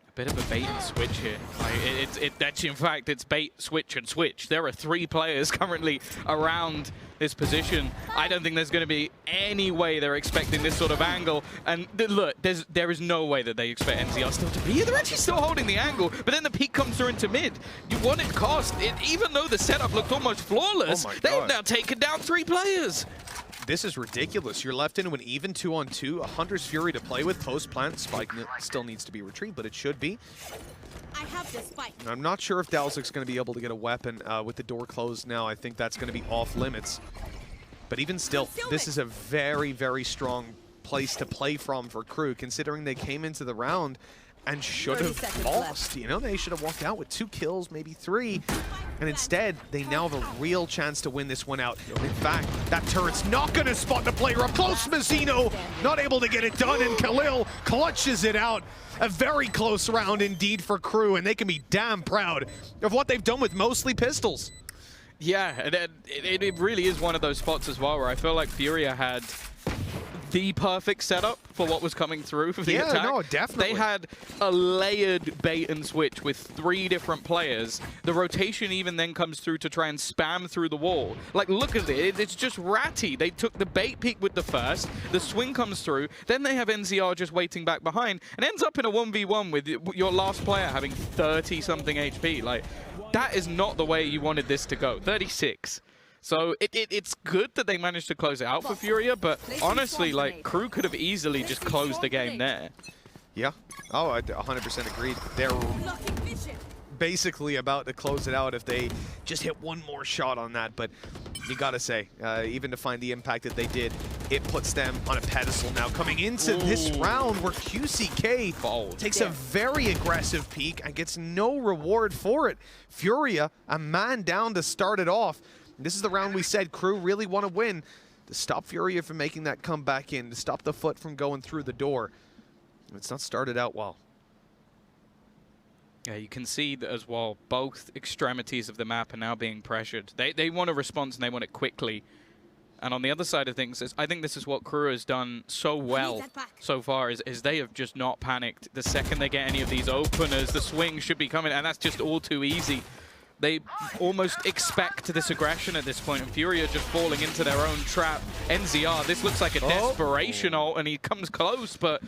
A bit of a bait and switch here. Like, in fact, it's bait, switch, and switch. There are 3 players currently around this position. I don't think there's going to be any way they're expecting this sort of angle. And look, there is no way that they expect NCR still to be here. They're actually still holding the angle, but then the peak comes through into mid. You want it cost. Even though the setup looked almost flawless, they've now taken down 3 players. This is ridiculous. You're left into an even 2-on-2. A Hunter's Fury to play with. Post-plant. Spike still needs to be retrieved, but it should be. I have this fight. I'm not sure if Dalzik's going to be able to get a weapon with the door closed now. I think that's going to be off limits. But even still, this is a very, very strong place to play from for KRÜ, considering they came into the round and should have lost. You know, they should have walked out with 2 kills, maybe 3. And instead, they now have a real chance to win this one out. In fact, that turret's not going to spot the player up close. Mazzino not able to get it done, and Khalil clutches it out. A very close round indeed for KRÜ, and they can be damn proud of what they've done with mostly pistols. Yeah, it really is one of those spots as well where I feel like FURIA had the perfect setup for what was coming through for the attack. Yeah, no, definitely. They had a layered bait and switch with 3 different players. The rotation even then comes through to try and spam through the wall. Like, look at it. It's just ratty. They took the bait peek with the first. The swing comes through. Then they have NZR just waiting back behind and ends up in a 1v1 with your last player having 30-something HP. Like, that is not the way you wanted this to go. 36. So it's good that they managed to close it out for FURIA, but honestly, like, KRÜ could have easily just closed the game there. Yeah. Oh, I 100% agreed. They're basically about to close it out if they just hit one more shot on that. But you gotta say, even to find the impact that they did, it puts them on a pedestal now. Coming into this round where QCK takes a very aggressive peek and gets no reward for it. FURIA, a man down to start it off. This is the round we said KRÜ really want to win, to stop FURIA from making that comeback in, to stop the foot from going through the door. It's not started out well. Yeah, you can see that as well, both extremities of the map are now being pressured. They want a response and they want it quickly. And on the other side of things, I think this is what KRÜ has done so well so far, is they have just not panicked. The second they get any of these openers, the swing should be coming, and that's just all too easy. They almost expect this aggression at this point, and FURIA just falling into their own trap. NZR, this looks like a desperation ult, and he comes close, but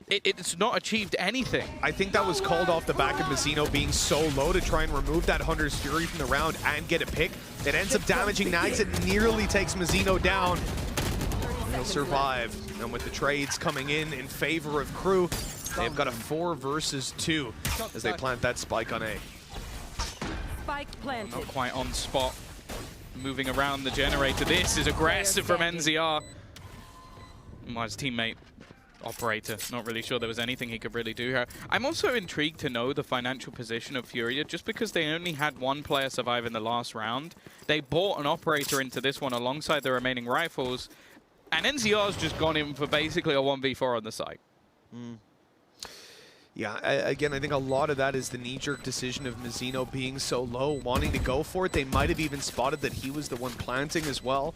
it's not achieved anything. I think that was called off the back of Mazzino being so low to try and remove that Hunter's Fury from the round and get a pick. It ends up damaging Nags. It nearly takes Mazzino down. He'll survive. And with the trades coming in favor of KRÜ, they've got a 4 versus 2 as they plant that spike on A. Not quite on spot. Moving around the generator. This is aggressive from NZR. My teammate, Operator, not really sure there was anything he could really do here. I'm also intrigued to know the financial position of FURIA, just because they only had 1 player survive in the last round. They bought an Operator into this one alongside the remaining rifles, and NZR's just gone in for basically a 1v4 on the site. Yeah, again, I think a lot of that is the knee-jerk decision of Mazzino being so low, wanting to go for it. They might have even spotted that he was the one planting as well,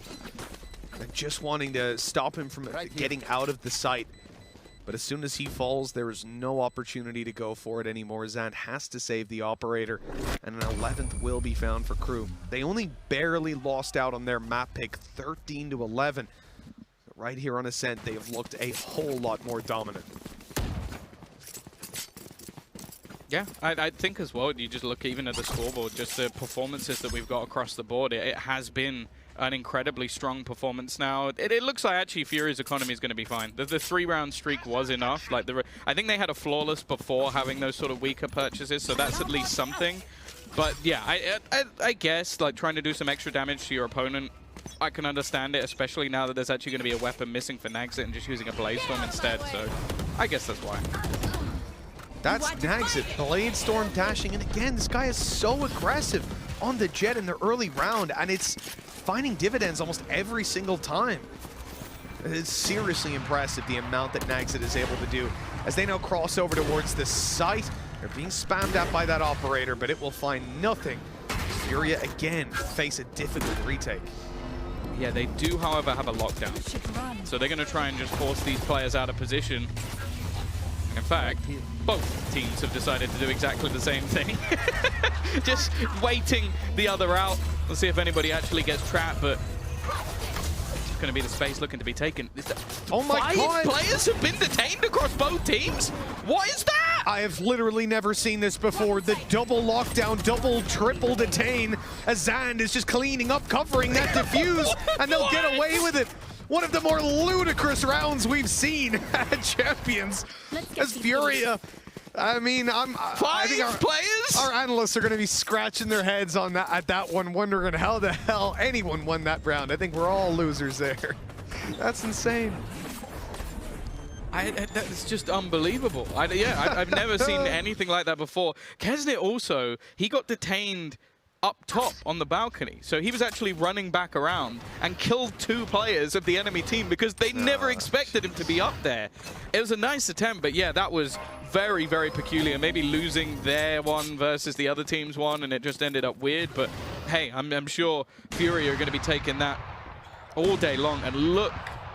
and just wanting to stop him from getting out of the site. But as soon as he falls, there is no opportunity to go for it anymore. Zand has to save the Operator, and an 11th will be found for KRÜ. They only barely lost out on their map pick, 13-11. Right here on Ascent, they have looked a whole lot more dominant. Yeah, I think as well, you just look even at the scoreboard, just the performances that we've got across the board, it has been an incredibly strong performance now. It looks like actually FURIA's economy is going to be fine. The 3-round streak was enough. Like I think they had a flawless before having those sort of weaker purchases, so that's at least something. But yeah, I guess like trying to do some extra damage to your opponent, I can understand it, especially now that there's actually going to be a weapon missing for Nagsit and just using a Blaze Storm instead, so I guess that's why. That's Nagsit, Blade Storm dashing, and again, this guy is so aggressive on the jet in the early round, and it's finding dividends almost every single time. It's seriously impressive the amount that Nagsit is able to do. As they now cross over towards the site, they're being spammed at by that Operator, but it will find nothing. FURIA again face a difficult retake. Yeah, they do, however, have a lockdown. So they're going to try and just force these players out of position. In fact, both teams have decided to do exactly the same thing. Just waiting the other out. We'll see if anybody actually gets trapped, but it's going to be the space looking to be taken. Oh my God! 5 players have been detained across both teams? What is that? I have literally never seen this before. The double lockdown, double, triple detain. As Zand is just cleaning up, covering that defuse, and they'll get away with it. One of the more ludicrous rounds we've seen at Champions, as FURIA I mean, I think our analysts are going to be scratching their heads on that at that one, wondering how the hell anyone won that round. I think we're all losers there. That's insane. That's just unbelievable. I've never seen anything like that before. Kesnet also, he got detained up top on the balcony. So he was actually running back around and killed 2 players of the enemy team because they never expected him to be up there. It was a nice attempt, but yeah, that was very, very peculiar. Maybe losing their one versus the other team's one, and it just ended up weird. But hey, I'm sure FURIA are going to be taking that all day long. And look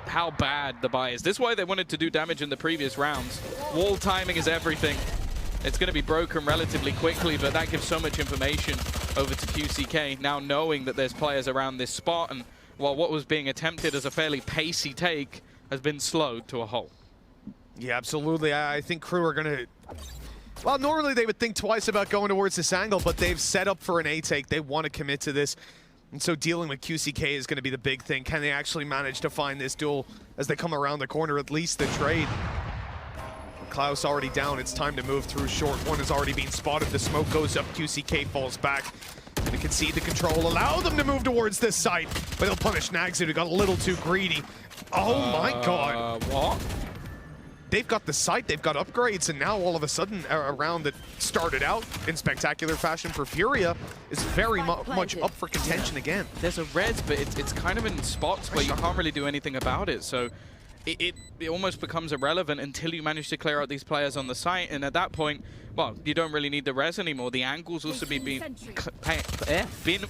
how bad the buy is. This is why they wanted to do damage in the previous rounds. Wall timing is everything. It's going to be broken relatively quickly, but that gives so much information over to QCK, now knowing that there's players around this spot, and while what was being attempted as a fairly pacey take has been slowed to a halt. Yeah, absolutely. I think KRÜ are going to... Well, normally they would think twice about going towards this angle, but they've set up for an A take. They want to commit to this. And so dealing with QCK is going to be the big thing. Can they actually manage to find this duel as they come around the corner, at least the trade? Klaus already down. It's time to move through short. One is already being spotted. The smoke goes up. QCK falls back. And to concede the control. Allow them to move towards this site. But they'll punish Nags who got a little too greedy. Oh my god. What? They've got the site. They've got upgrades. And now all of a sudden, a round that started out in spectacular fashion for FURIA is very much up for contention again. There's a res, but it's kind of in spots where you can't really do anything about it. So it almost becomes irrelevant until you manage to clear out these players on the site, and at that point, well, you don't really need the res anymore. The angles also been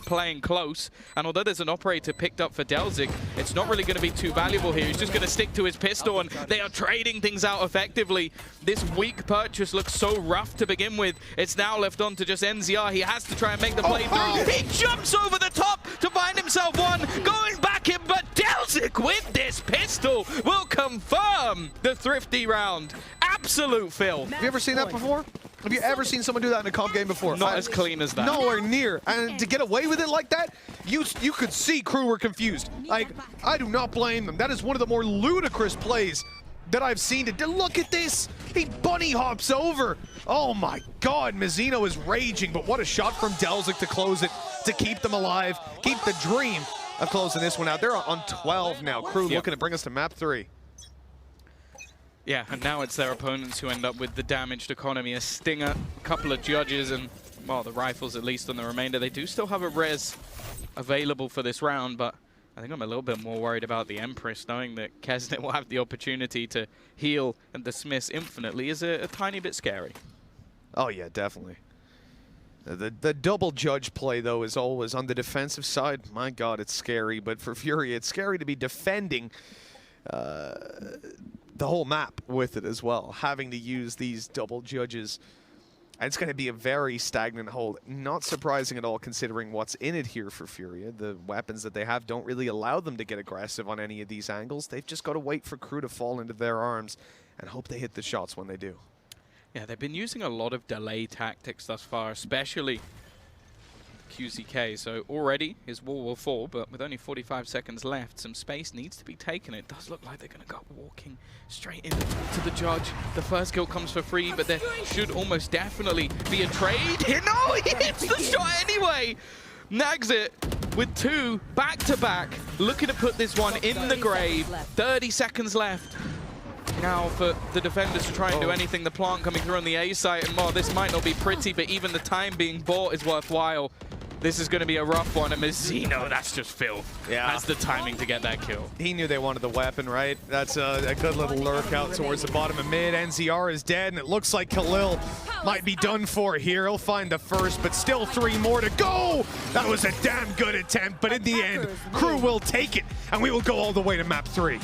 playing close, and although there's an operator picked up for Delzik, it's not really going to be too valuable here. He's just going to stick to his pistol, and they are trading things out effectively. This weak purchase looks so rough to begin with. It's now left on to just NZR. He has to try and make the play through. He jumps over the top to find himself one, going back in, but Delzik with this pistol will confirm the thrifty round. Absolute filth. Have you ever seen that before? Have you ever seen someone do that in a comp game before? Not as clean as that. Nowhere near. And to get away with it like that, you could see KRÜ were confused. Like, I do not blame them. That is one of the more ludicrous plays that I've seen. Look at this. He bunny hops over. Oh my god, Mizzino is raging, but what a shot from Delzik to close it, to keep them alive, keep the dream of closing this one out. They're on 12 now. KRÜ looking to bring us to map 3. Yeah, and now it's their opponents who end up with the damaged economy. A stinger, a couple of judges, and, well, the rifles at least on the remainder. They do still have a res available for this round, but I think I'm a little bit more worried about the Empress, knowing that Kesnet will have the opportunity to heal and dismiss infinitely is a tiny bit scary. Oh, yeah, definitely. The double judge play, though, is always on the defensive side. My god, it's scary. But for FURIA, it's scary to be defending the whole map with it as well, having to use these double judges. And it's going to be a very stagnant hold. Not surprising at all, considering what's in it here for FURIA. The weapons that they have don't really allow them to get aggressive on any of these angles. They've just got to wait for KRÜ to fall into their arms and hope they hit the shots when they do. Yeah, they've been using a lot of delay tactics thus far, especially QCK. So already his wall will fall, but with only 45 seconds left, some space needs to be taken. It does look like they're going to go walking straight into the judge. The first kill comes for free, but there should almost definitely be a trade. No, he hits the shot anyway. Nags it with 2 back-to-back, looking to put this one in the grave. 30 seconds left. Now for the defenders to try and do anything. The plant coming through on the A site, and well, this might not be pretty, but even the time being bought is worthwhile. This is going to be a rough one, and Mizzino, that's just filth. Yeah. That's the timing to get that kill. He knew they wanted the weapon, right? That's a good little lurk out towards the bottom of mid. NZR is dead, and it looks like Khalil might be done for here. He'll find the first, but still 3 more to go. That was a damn good attempt, but in the end, KRÜ will take it, and we will go all the way to map 3.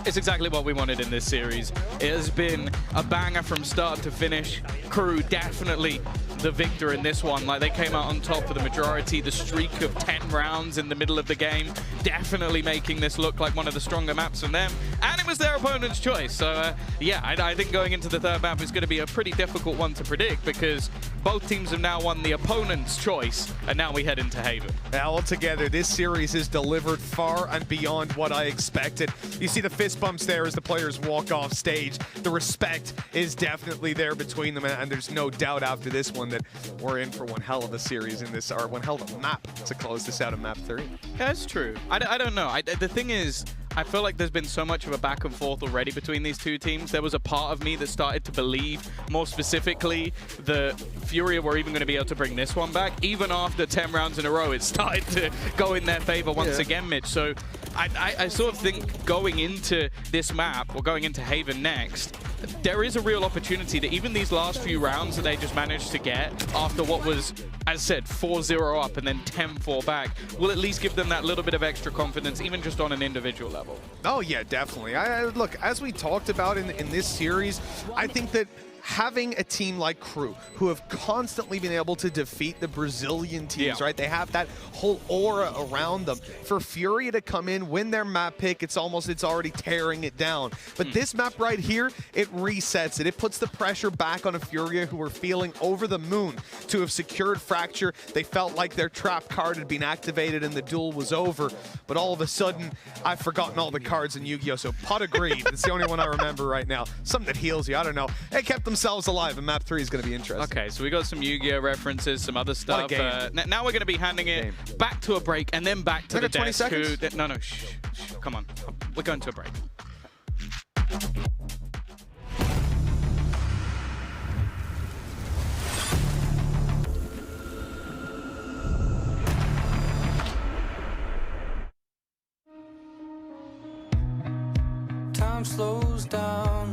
It's exactly what we wanted in this series. It has been a banger from start to finish. KRÜ definitely the victor in this one. Like, they came out on top for the majority. The streak of 10 rounds in the middle of the game, definitely making this look like one of the stronger maps from them. And it was their opponent's choice. So, yeah, I think going into the third map is going to be a pretty difficult one to predict, because Both teams have now won the opponent's choice, and now we head into Haven. Now, altogether, this series has delivered far and beyond what I expected. You see the fist bumps there as the players walk off stage. The respect is definitely there between them, and there's no doubt after this one that we're in for one hell of a series in this, or one hell of a map to close this out of map 3. Yeah, that's true. I don't know. The thing is, I feel like there's been so much of a back and forth already between these two teams. There was a part of me that started to believe, more specifically, that FURIA were even going to be able to bring this one back. Even after 10 rounds in a row, it started to go in their favor once again, Mitch. So I sort of think going into this map, or going into Haven next, there is a real opportunity that even these last few rounds that they just managed to get after what was, as said, 4-0 up and then 10-4 back, will at least give them that little bit of extra confidence, even just on an individual level. Oh, yeah, definitely. Look, as we talked about in this series, I think that having a team like KRÜ, who have constantly been able to defeat the Brazilian teams, right? They have that whole aura around them. For FURIA to come in, win their map pick, it's already tearing it down. But this map right here, it resets it. It puts the pressure back on a FURIA who were feeling over the moon to have secured Fracture. They felt like their trap card had been activated and the duel was over. But all of a sudden, I've forgotten all the cards in Yu-Gi-Oh! So Pot of Greed, it's the only one I remember right now. Something that heals you, I don't know. They kept themselves alive, and map 3 is going to be interesting. Okay, so we got some Yu-Gi-Oh! References, some other stuff. Now we're going to be handing it back to a break and then back to the desk. 20 seconds? No, shh, come on. We're going to a break. Time slows down.